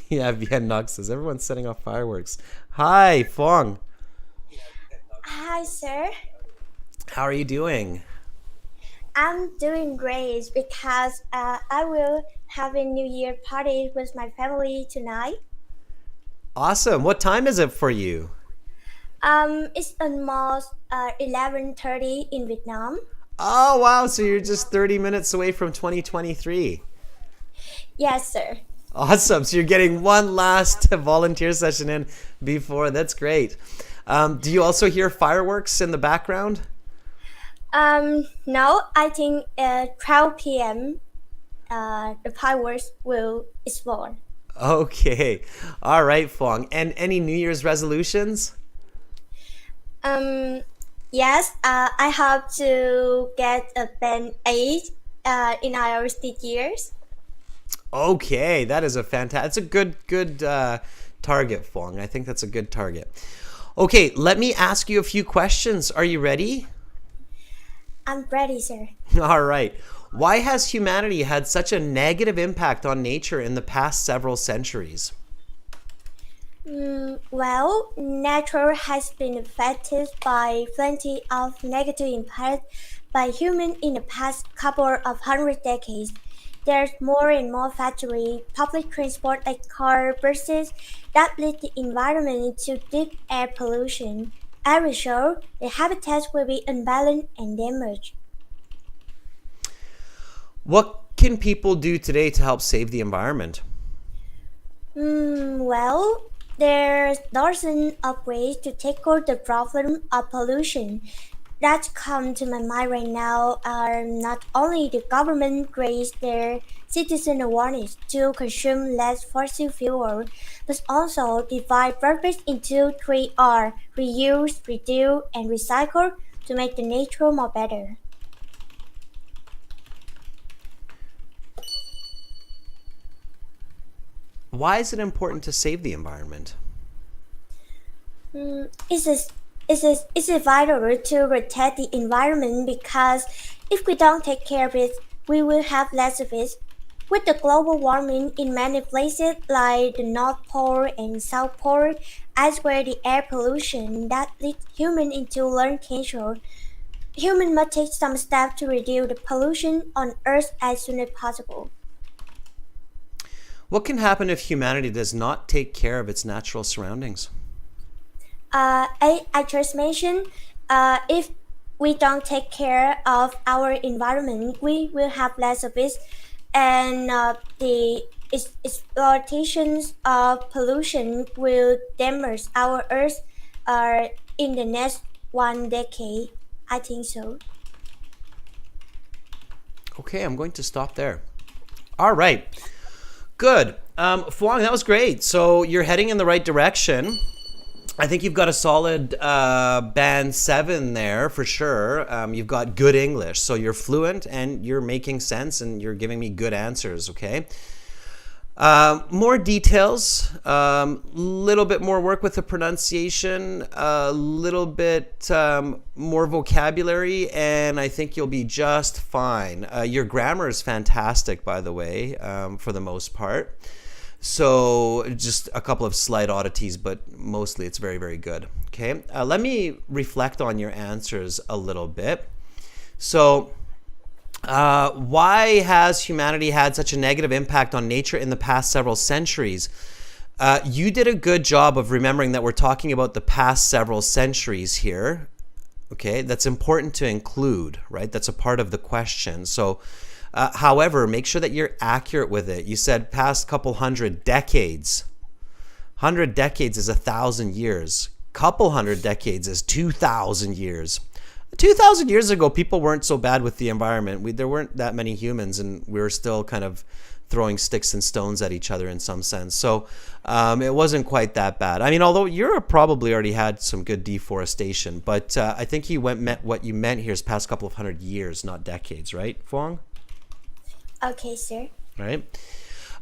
Yeah, Viet Knox says everyone's setting off fireworks. Hi, Fuang. Hi, sir. How are you doing? I'm doing great because I will have a New Year party with my family tonight. Awesome. What time is it for you? It's almost 11:30 in Vietnam. Oh, wow. So you're just 30 minutes away from 2023. Yes, sir. Awesome. So you're getting one last volunteer session in before. That's great. Do you also hear fireworks in the background? No, I think at 12 p.m. The fireworks will explode. Okay. All right, Fuang. And any New Year's resolutions? Yes, I have to get a band 8 in IELTS this year. Okay, that is a fantastic. It's a good target, Fuang. I think that's a good target. Okay, let me ask you a few questions. Are you ready? I'm ready, sir. All right. Why has humanity had such a negative impact on nature in the past several centuries? Well, nature has been affected by plenty of negative impact by humans in the past couple of hundred decades. There's more and more factory, public transport like car, buses that lead the environment into deep air pollution. As a result, the habitats will be unbalanced and damaged. What can people do today to help save the environment? Well, there's dozens of ways to tackle the problem of pollution that come to my mind right now are not only the government raise their citizen awareness to consume less fossil fuel, but also divide purpose into 3R: reuse, reduce, and recycle to make the nature more better. Why is it important to save the environment? It's a, it's a vital to protect the environment because if we don't take care of it, we will have less of it. With the global warming in many places like the North Pole and South Pole, as well the air pollution that leads humans into lung cancer, humans must take some steps to reduce the pollution on Earth as soon as possible. What can happen if humanity does not take care of its natural surroundings? I just mentioned, if we don't take care of our environment, we will have less of it, and the exploitations of pollution will damage our Earth in the next 1 decade. I think so. Okay, I'm going to stop there. All right. Good. Fuang, that was great. So you're heading in the right direction. I think you've got a solid band 7 there for sure. You've got good English. So you're fluent and you're making sense and you're giving me good answers, okay? More details, little bit more work with the pronunciation, a little bit more vocabulary, and I think you'll be just fine. Your grammar is fantastic, by the way, for the most part. So just a couple of slight oddities, but mostly it's very, very good. Okay, let me reflect on your answers a little bit. So why has humanity had such a negative impact on nature in the past several centuries? You did a good job of remembering that we're talking about the past several centuries here. Okay, that's important to include, right? That's a part of the question. So, however, make sure that you're accurate with it. You said past couple hundred decades. 100 decades is 1,000 years. couple hundred decades is 2,000 years. 2,000 years ago, people weren't so bad with the environment. There weren't that many humans, and we were still kind of throwing sticks and stones at each other in some sense. So it wasn't quite that bad. I mean, although Europe probably already had some good deforestation, but I think what you meant here is past couple of hundred years, not decades, right, Fuang? Okay, sir. Right.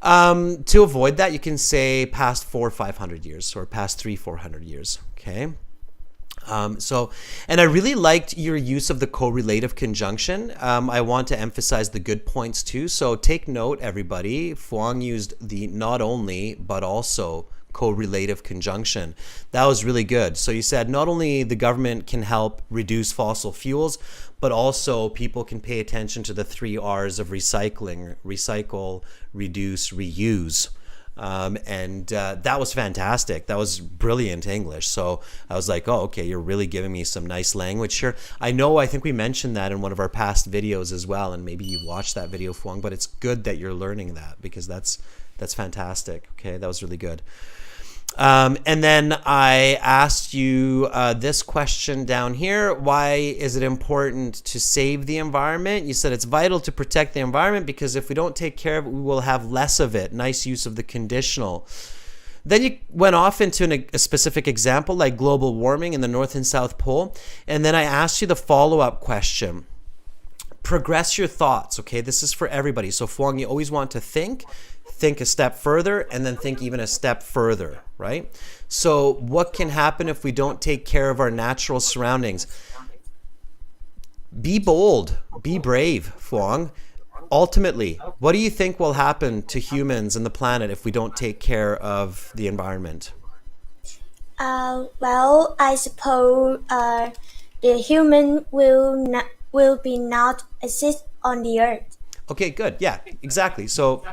To avoid that, you can say past 400 or 500 years, or past 300-400 years. Okay. And I really liked your use of the correlative conjunction. I want to emphasize the good points too. So take note, everybody. Fuang used the not only, but also correlative conjunction. That was really good. So you said not only the government can help reduce fossil fuels, but also people can pay attention to the 3 R's of recycling: recycle, reduce, reuse. And that was fantastic. That was brilliant English. So I was like, oh, okay, you're really giving me some nice language here. I think we mentioned that in one of our past videos as well, and maybe you watched that video, Fuang, but it's good that you're learning that, because that's fantastic. Okay, that was really good. And then I asked you this question down here. Why is it important to save the environment? You said it's vital to protect the environment because if we don't take care of it, we will have less of it. Nice use of the conditional. Then you went off into a specific example like global warming in the North and South Pole. And then I asked you the follow-up question. Progress your thoughts, okay? This is for everybody. So Fuang, you always want to think a step further, and then think even a step further, right? So what can happen if we don't take care of our natural surroundings? Be bold, be brave, Fuang. Ultimately, what do you think will happen to humans and the planet if we don't take care of the environment? Well, I suppose the human will not exist on the earth. Okay, good. Yeah, exactly. So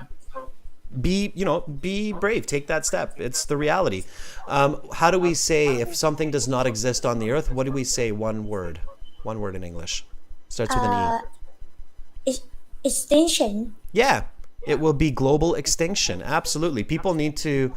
be brave, take that step. It's the reality. How do we say if something does not exist on the earth? What do we say? One word in English. Starts with an E. Extinction. Yeah, it will be global extinction. Absolutely. People need to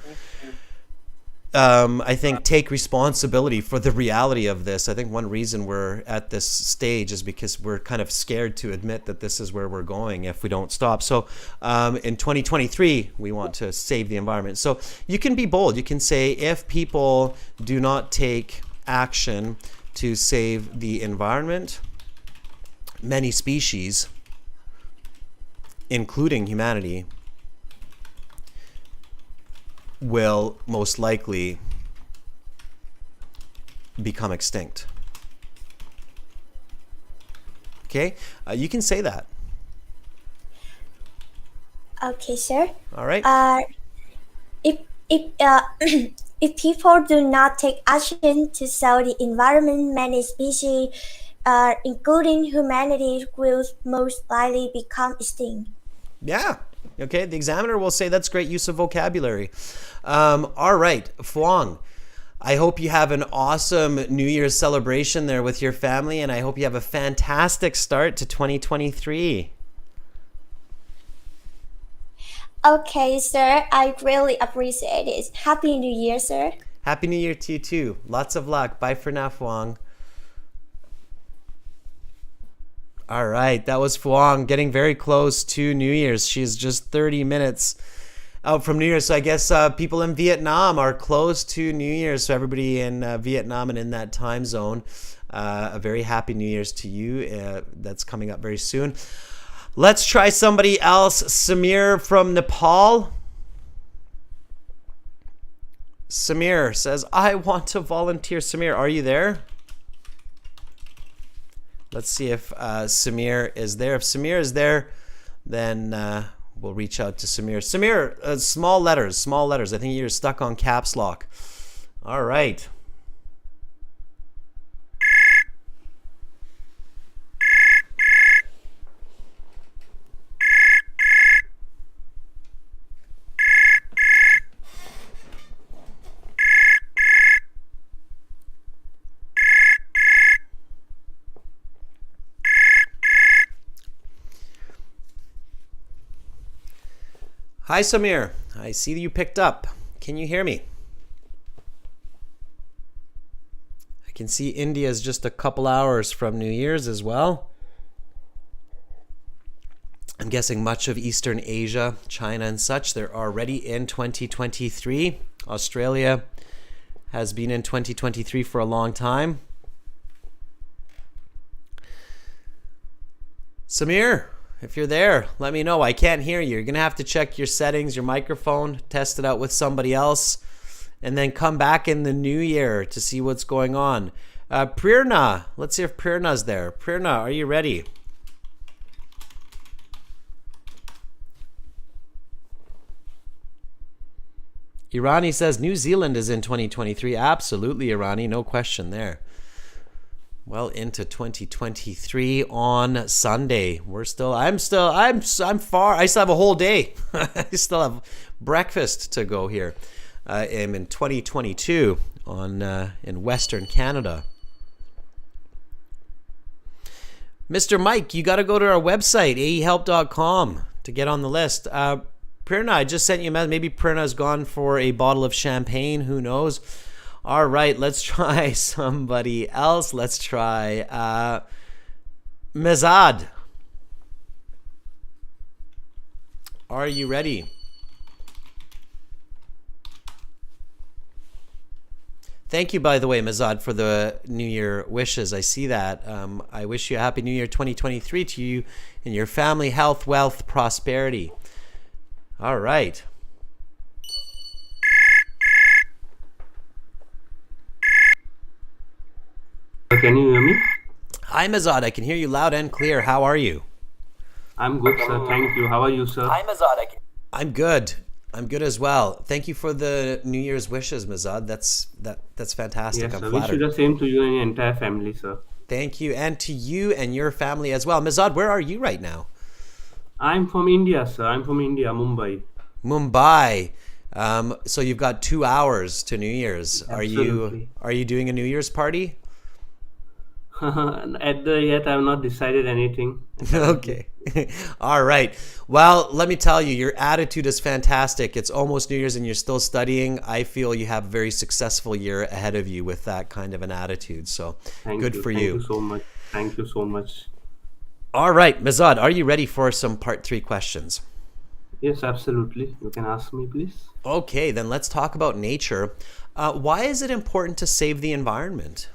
I think take responsibility for the reality of this. I think one reason we're at this stage is because we're kind of scared to admit that this is where we're going if we don't stop. So in 2023, we want to save the environment. So you can be bold. You can say if people do not take action to save the environment, many species, including humanity, will most likely become extinct. Okay, you can say that. Okay, sir. All right. If if people do not take action to save the environment, many species, including humanity, will most likely become extinct. Yeah. Okay, the examiner will say that's great use of vocabulary. All right, Fuang, I hope you have an awesome New Year's celebration there with your family, and I hope you have a fantastic start to 2023. Okay, sir, I really appreciate it. Happy New Year, sir. Happy New Year to you too. Lots of luck. Bye for now, Fuang. All right, that was Fuang getting very close to New Year's. She's just 30 minutes out from New Year's. So I guess people in Vietnam are close to New Year's. So everybody in Vietnam and in that time zone, a very happy New Year's to you. That's coming up very soon. Let's try somebody else. Samir from Nepal. Samir says, I want to volunteer. Samir, are you there? Let's see if Samir is there. If Samir is there, then we'll reach out to Samir. Samir, small letters. I think you're stuck on caps lock. All right. Hi, Samir. I see that you picked up. Can you hear me? can see India is just a couple hours from New Year's as well. I'm guessing much of Eastern Asia, China and such, they're already in 2023. Australia has been in 2023 for a long time. Samir, if you're there, let me know. I can't hear you. You're going to have to check your settings, your microphone, test it out with somebody else, and then come back in the new year to see what's going on. Prerna, let's see if Prerna's there. Prerna, are you ready? Irani says New Zealand is in 2023. Absolutely, Irani, no question there. Well into 2023 on Sunday. I'm far. I still have a whole day. I still have breakfast to go here. I'm in 2022 in Western Canada. Mr. Mike, you got to go to our website, aehelp.com, to get on the list. Prerna, I just sent you a message. Maybe Prerna's gone for a bottle of champagne. Who knows? All right, let's try somebody else. Let's try Mezad. Are you ready? Thank you, by the way, Mezad, for the New Year wishes. I see that. I wish you a Happy New Year 2023 to you and your family, health, wealth, prosperity. All right. Can you hear me? Hi, Mezad. I can hear you loud and clear. How are you? I'm good, sir. Thank you. How are you, sir? Hi, Mezad. I'm good. I'm good as well. Thank you for the New Year's wishes, Mezad. That's fantastic. Yes, I'm sir. Wish flattered. you the same to you and your entire family, sir. Thank you. And to you and your family as well. Mezad, where are you right now? I'm from India, sir. I'm from India, Mumbai. Mumbai. So you've got 2 hours to New Year's. Absolutely. Are you doing a New Year's party? Yet I have not decided anything. Okay. All right. Well, let me tell you, your attitude is fantastic. It's almost New Year's and you're still studying. I feel you have a very successful year ahead of you with that kind of an attitude. So good for you. Thank you so much. Thank you so much. All right, Mezad, are you ready for some part 3 questions? Yes, absolutely. You can ask me, please. Okay, then let's talk about nature. Why is it important to save the environment?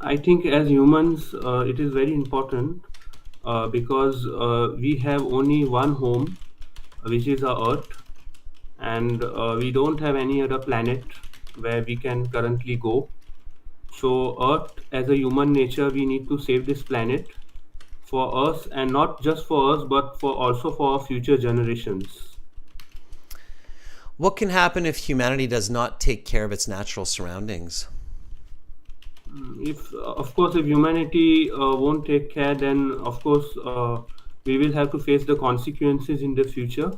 I think as humans, it is very important because we have only one home, which is our Earth, and we don't have any other planet where we can currently go. So Earth, as a human nature, we need to save this planet for us, and not just for us, but also for our future generations. What can happen if humanity does not take care of its natural surroundings? Of course, if humanity won't take care, then of course we will have to face the consequences in the future.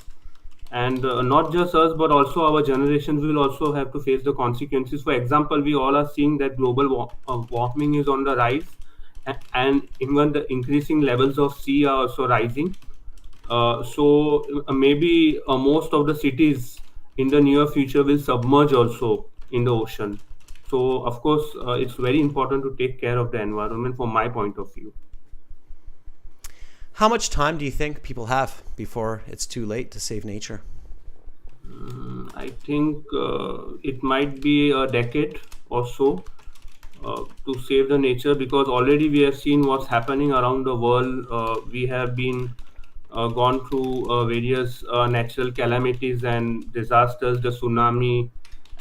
And not just us, but also our generations will also have to face the consequences. For example, we all are seeing that global warming is on the rise, and even the increasing levels of sea are also rising. So maybe most of the cities in the near future will submerge also in the ocean. So of course, it's very important to take care of the environment from my point of view. How much time do you think people have before it's too late to save nature? I think it might be a decade or so to save the nature, because already we have seen what's happening around the world. We have been gone through various natural calamities and disasters, the tsunami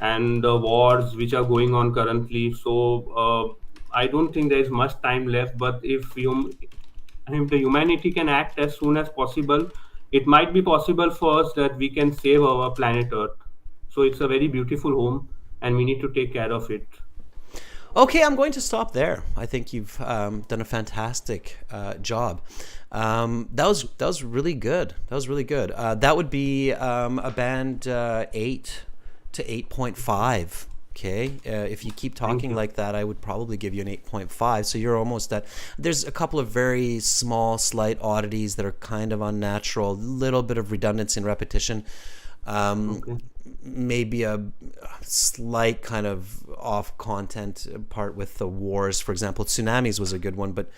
and the wars which are going on currently. So I don't think there is much time left, but if the humanity can act as soon as possible, it might be possible for us that we can save our planet Earth. So it's a very beautiful home and we need to take care of it. Okay, I'm going to stop there. I think you've done a fantastic job. That was really good. That would be a band 8 to 8.5. Okay, if you keep talking like that, I would probably give you an 8.5. So you're almost at. There's a couple of very small, slight oddities that are kind of unnatural. A little bit of redundancy and repetition. maybe a slight kind of off content part with the wars. For example, tsunamis was a good one, but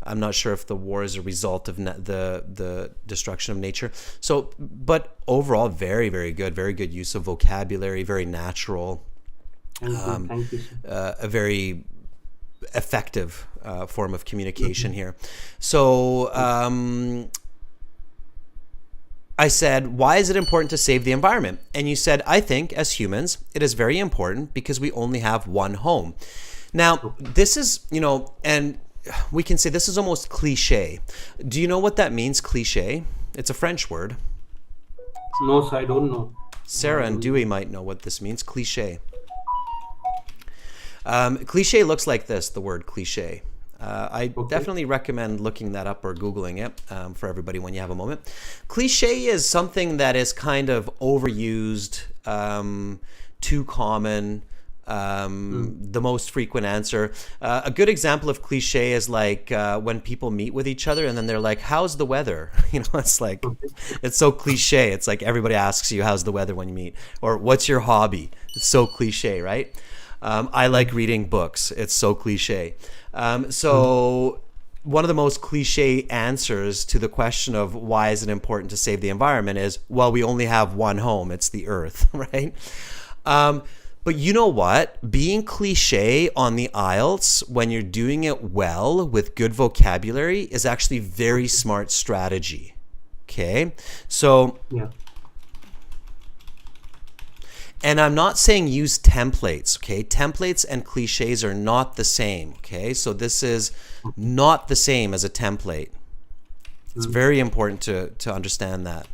I'm not sure if the war is a result of the destruction of nature. So, but overall, very, very good use of vocabulary, very natural, Thank you, sir. a very effective form of communication here. So, I said, why is it important to save the environment? And you said, I think as humans, it is very important because we only have one home. Now, this is, and we can say this is almost cliche. Do you know what that means, cliche? It's a French word. No, sir, I don't know. Sarah and Dewey might know what this means, cliche. Cliche looks like this, the word cliche. I definitely recommend looking that up or Googling it for everybody when you have a moment. Cliche is something that is kind of overused, too common, the most frequent answer. A good example of cliche is like when people meet with each other and then they're like, how's the weather? It's like, it's so cliche. It's like everybody asks you, how's the weather when you meet? Or what's your hobby? It's so cliche, right? I like reading books. It's so cliche. So one of the most cliche answers to the question of why is it important to save the environment is, well, we only have one home. It's the earth, right? But you know what? Being cliche on the IELTS when you're doing it well with good vocabulary is actually very smart strategy. Okay? So... Yeah. And I'm not saying use templates, okay? Templates and cliches are not the same, okay? So this is not the same as a template. It's very important to understand that.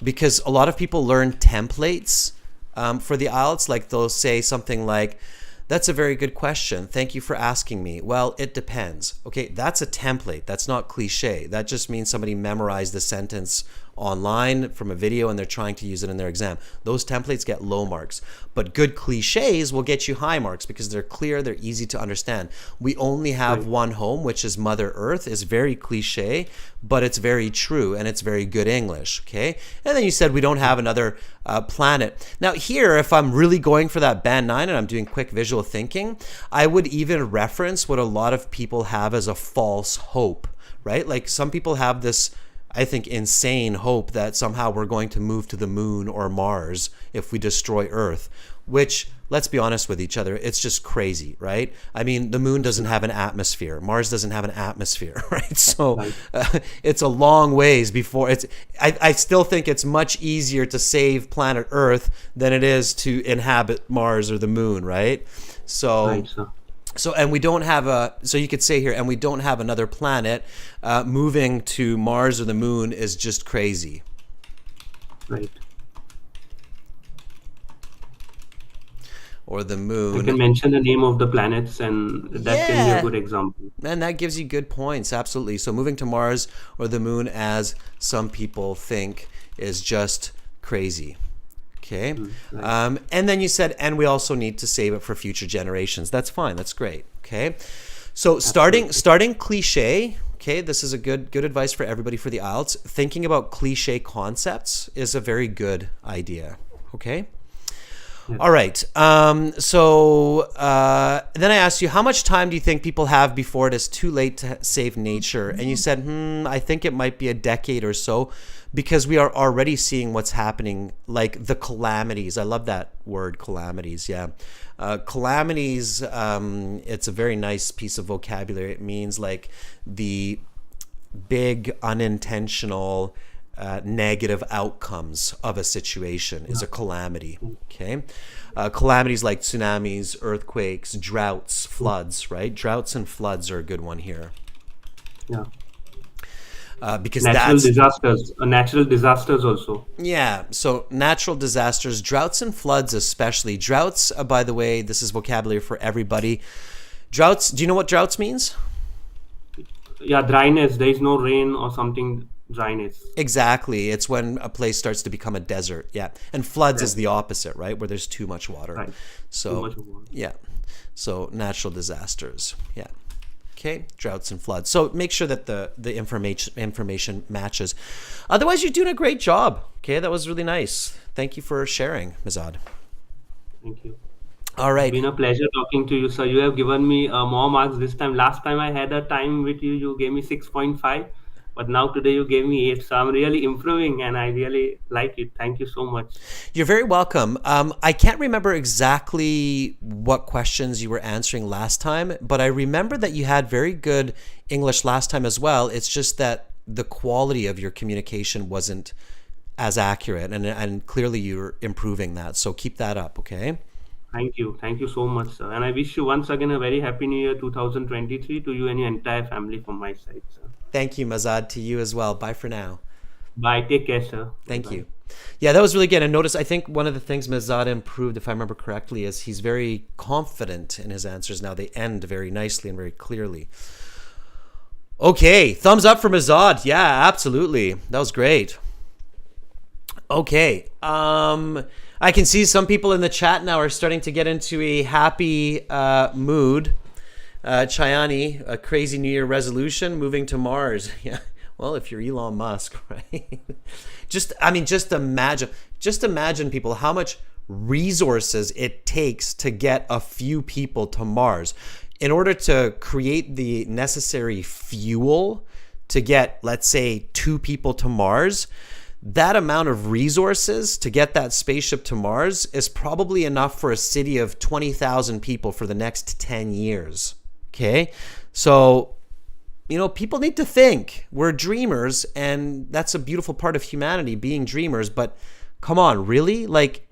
Because a lot of people learn templates for the IELTS, like they'll say something like, that's a very good question. Thank you for asking me. Well, it depends. Okay, that's a template. That's not cliche. That just means somebody memorized the sentence online from a video and they're trying to use it in their exam. Those templates get low marks. But good cliches will get you high marks because they're clear, they're easy to understand. We only have one home, which is Mother Earth, is very cliche, but it's very true and it's very good English, okay? And then you said we don't have another planet. Now here, if I'm really going for that band 9 and I'm doing quick visual thinking, I would even reference what a lot of people have as a false hope, right? Like some people have this, I think, insane hope that somehow we're going to move to the moon or Mars if we destroy Earth, which, let's be honest with each other, it's just crazy, right? I mean, the moon doesn't have an atmosphere. Mars doesn't have an atmosphere, right? So it's a long ways before it's, I still think it's much easier to save planet Earth than it is to inhabit Mars or the moon, right? So, and we don't have so you could say here, and we don't have another planet. Moving to Mars or the moon is just crazy. Right. Or the moon. You can mention the name of the planets and that can be a good example. And that gives you good points, absolutely. So moving to Mars or the moon, as some people think, is just crazy. Okay. And then you said, and we also need to save it for future generations. That's fine. That's great. Okay. So starting cliche. Okay. This is a good advice for everybody for the IELTS. Thinking about cliche concepts is a very good idea. Okay. All right. So then I asked you, how much time do you think people have before it is too late to save nature? And you said, I think it might be a decade or so, because we are already seeing what's happening, like the calamities. I love that word, calamities. Yeah. Calamities, it's a very nice piece of vocabulary. It means like the big unintentional negative outcomes of a situation is a calamity. Okay. Calamities like tsunamis, earthquakes, droughts, floods, right? Droughts and floods are a good one here. Yeah. Because natural disasters also. Yeah, so natural disasters, droughts and floods especially. Droughts, by the way, this is vocabulary for everybody. Droughts, do you know what droughts means? Yeah, dryness. There is no rain or something. Dryness. Exactly. It's when a place starts to become a desert. Yeah. And floods is the opposite, right? Where there's too much water. Right. So, too much water. Yeah. So natural disasters. Yeah. Okay. Droughts and floods. So make sure that the information matches. Otherwise, you're doing a great job. Okay. That was really nice. thank you for sharing, Mazad. Thank you. All right. It's been a pleasure talking to you, sir. You have given me more marks this time. Last time I had a time with you, you gave me 6.5, but now today you gave me 8. So I'm really improving, and I really like it. Thank you so much. You're very welcome. I can't remember exactly what questions you were answering last time, but I remember that you had very good English last time as well. It's just that the quality of your communication wasn't as accurate, and clearly you're improving that. So keep that up, okay? Thank you. Thank you so much, sir. And I wish you once again a very happy New Year 2023 to you and your entire family from my side, sir. Thank you, Mazad, to you as well. Bye for now. Bye. Take care, sir. Thank Bye-bye. you. Yeah, that was really good. And notice, I think one of the things Mazad improved, if I remember correctly, is he's very confident in his answers now. They end very nicely and very clearly. Okay, thumbs up for Mazad. Yeah, absolutely. That was great. Okay. I can see some people in the chat now are starting to get into a happy mood. Chayani, a crazy New Year resolution, moving to Mars. Yeah. Well, if you're Elon Musk, right? Just imagine people, how much resources it takes to get a few people to Mars. In order to create the necessary fuel to get, let's say, 2 people to Mars, that amount of resources to get that spaceship to Mars is probably enough for a city of 20,000 people for the next 10 years. Okay? So, people need to think. We're dreamers, and that's a beautiful part of humanity, being dreamers. But come on, really? Like,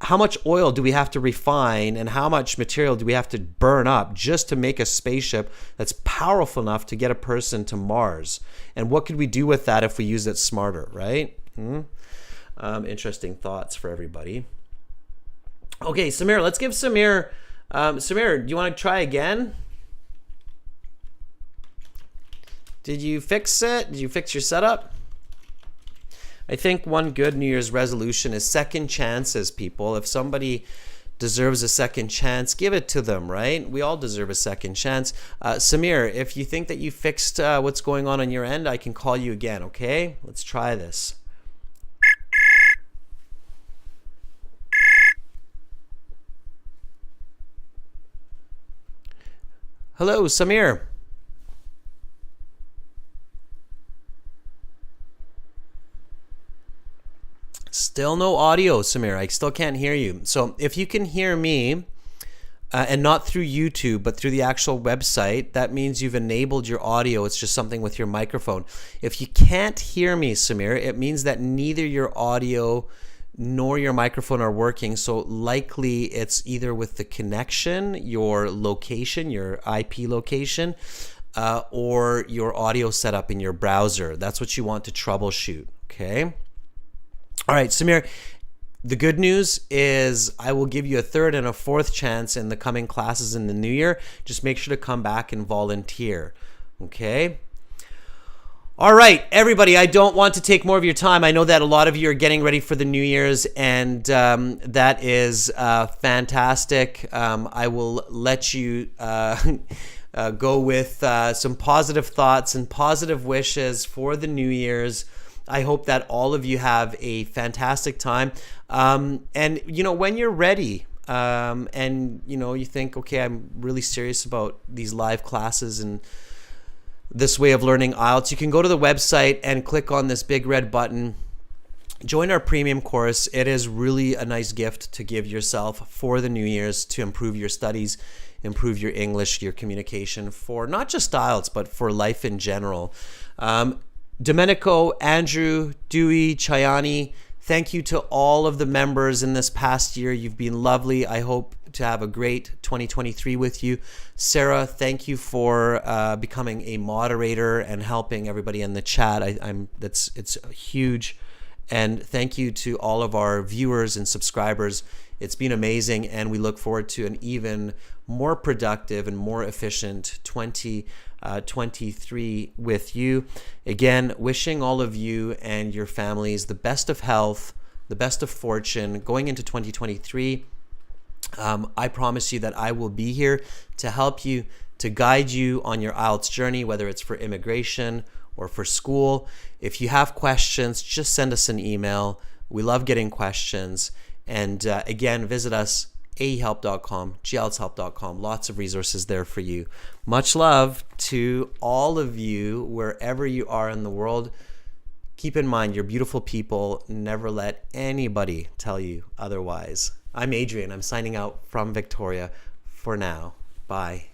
how much oil do we have to refine, and how much material do we have to burn up just to make a spaceship that's powerful enough to get a person to Mars? And what could we do with that if we use it smarter, right? Interesting thoughts for everybody. Okay, Samir, let's give Samir. Samir, do you want to try again? Did you fix it? Did you fix your setup? I think one good New Year's resolution is second chances, people. If somebody deserves a second chance, give it to them, right? We all deserve a second chance. Samir, if you think that you fixed what's going on your end, I can call you again, okay? Let's try this. Hello, Samir. Still no audio, Samir. I still can't hear you. So if you can hear me, and not through YouTube, but through the actual website, that means you've enabled your audio. It's just something with your microphone. If you can't hear me, Samir, it means that neither your audio nor your microphone are working. So likely it's either with the connection, your location, your IP location, or your audio setup in your browser. That's what you want to troubleshoot, okay? All right, Samir, the good news is I will give you a third and a fourth chance in the coming classes in the new year. Just make sure to come back and volunteer, okay? All right, everybody, I don't want to take more of your time. I know that a lot of you are getting ready for the New Year's, and that is fantastic. I will let you go with some positive thoughts and positive wishes for the New Year's. I hope that all of you have a fantastic time. And, when you're ready, and, you think, okay, I'm really serious about these live classes and this way of learning IELTS, you can go to the website and click on this big red button. Join our premium course. It is really a nice gift to give yourself for the New Year's to improve your studies, improve your English, your communication for not just IELTS, but for life in general. Domenico, Andrew, Dewey, Chayani, thank you to all of the members in this past year. You've been lovely. I hope to have a great 2023 with you. Sarah, thank you for becoming a moderator and helping everybody in the chat. It's huge. And thank you to all of our viewers and subscribers. It's been amazing, and we look forward to an even more productive and more efficient 2023 with you. Again, wishing all of you and your families the best of health, the best of fortune going into 2023. I promise you that I will be here to help you, to guide you on your IELTS journey, whether it's for immigration or for school. If you have questions, just send us an email. We love getting questions. And again, visit us, aehelp.com, glshelp.com. Lots of resources there for you. Much love to all of you, wherever you are in the world. Keep in mind, you're beautiful people. Never let anybody tell you otherwise. I'm Adrian. I'm signing out from Victoria for now. Bye.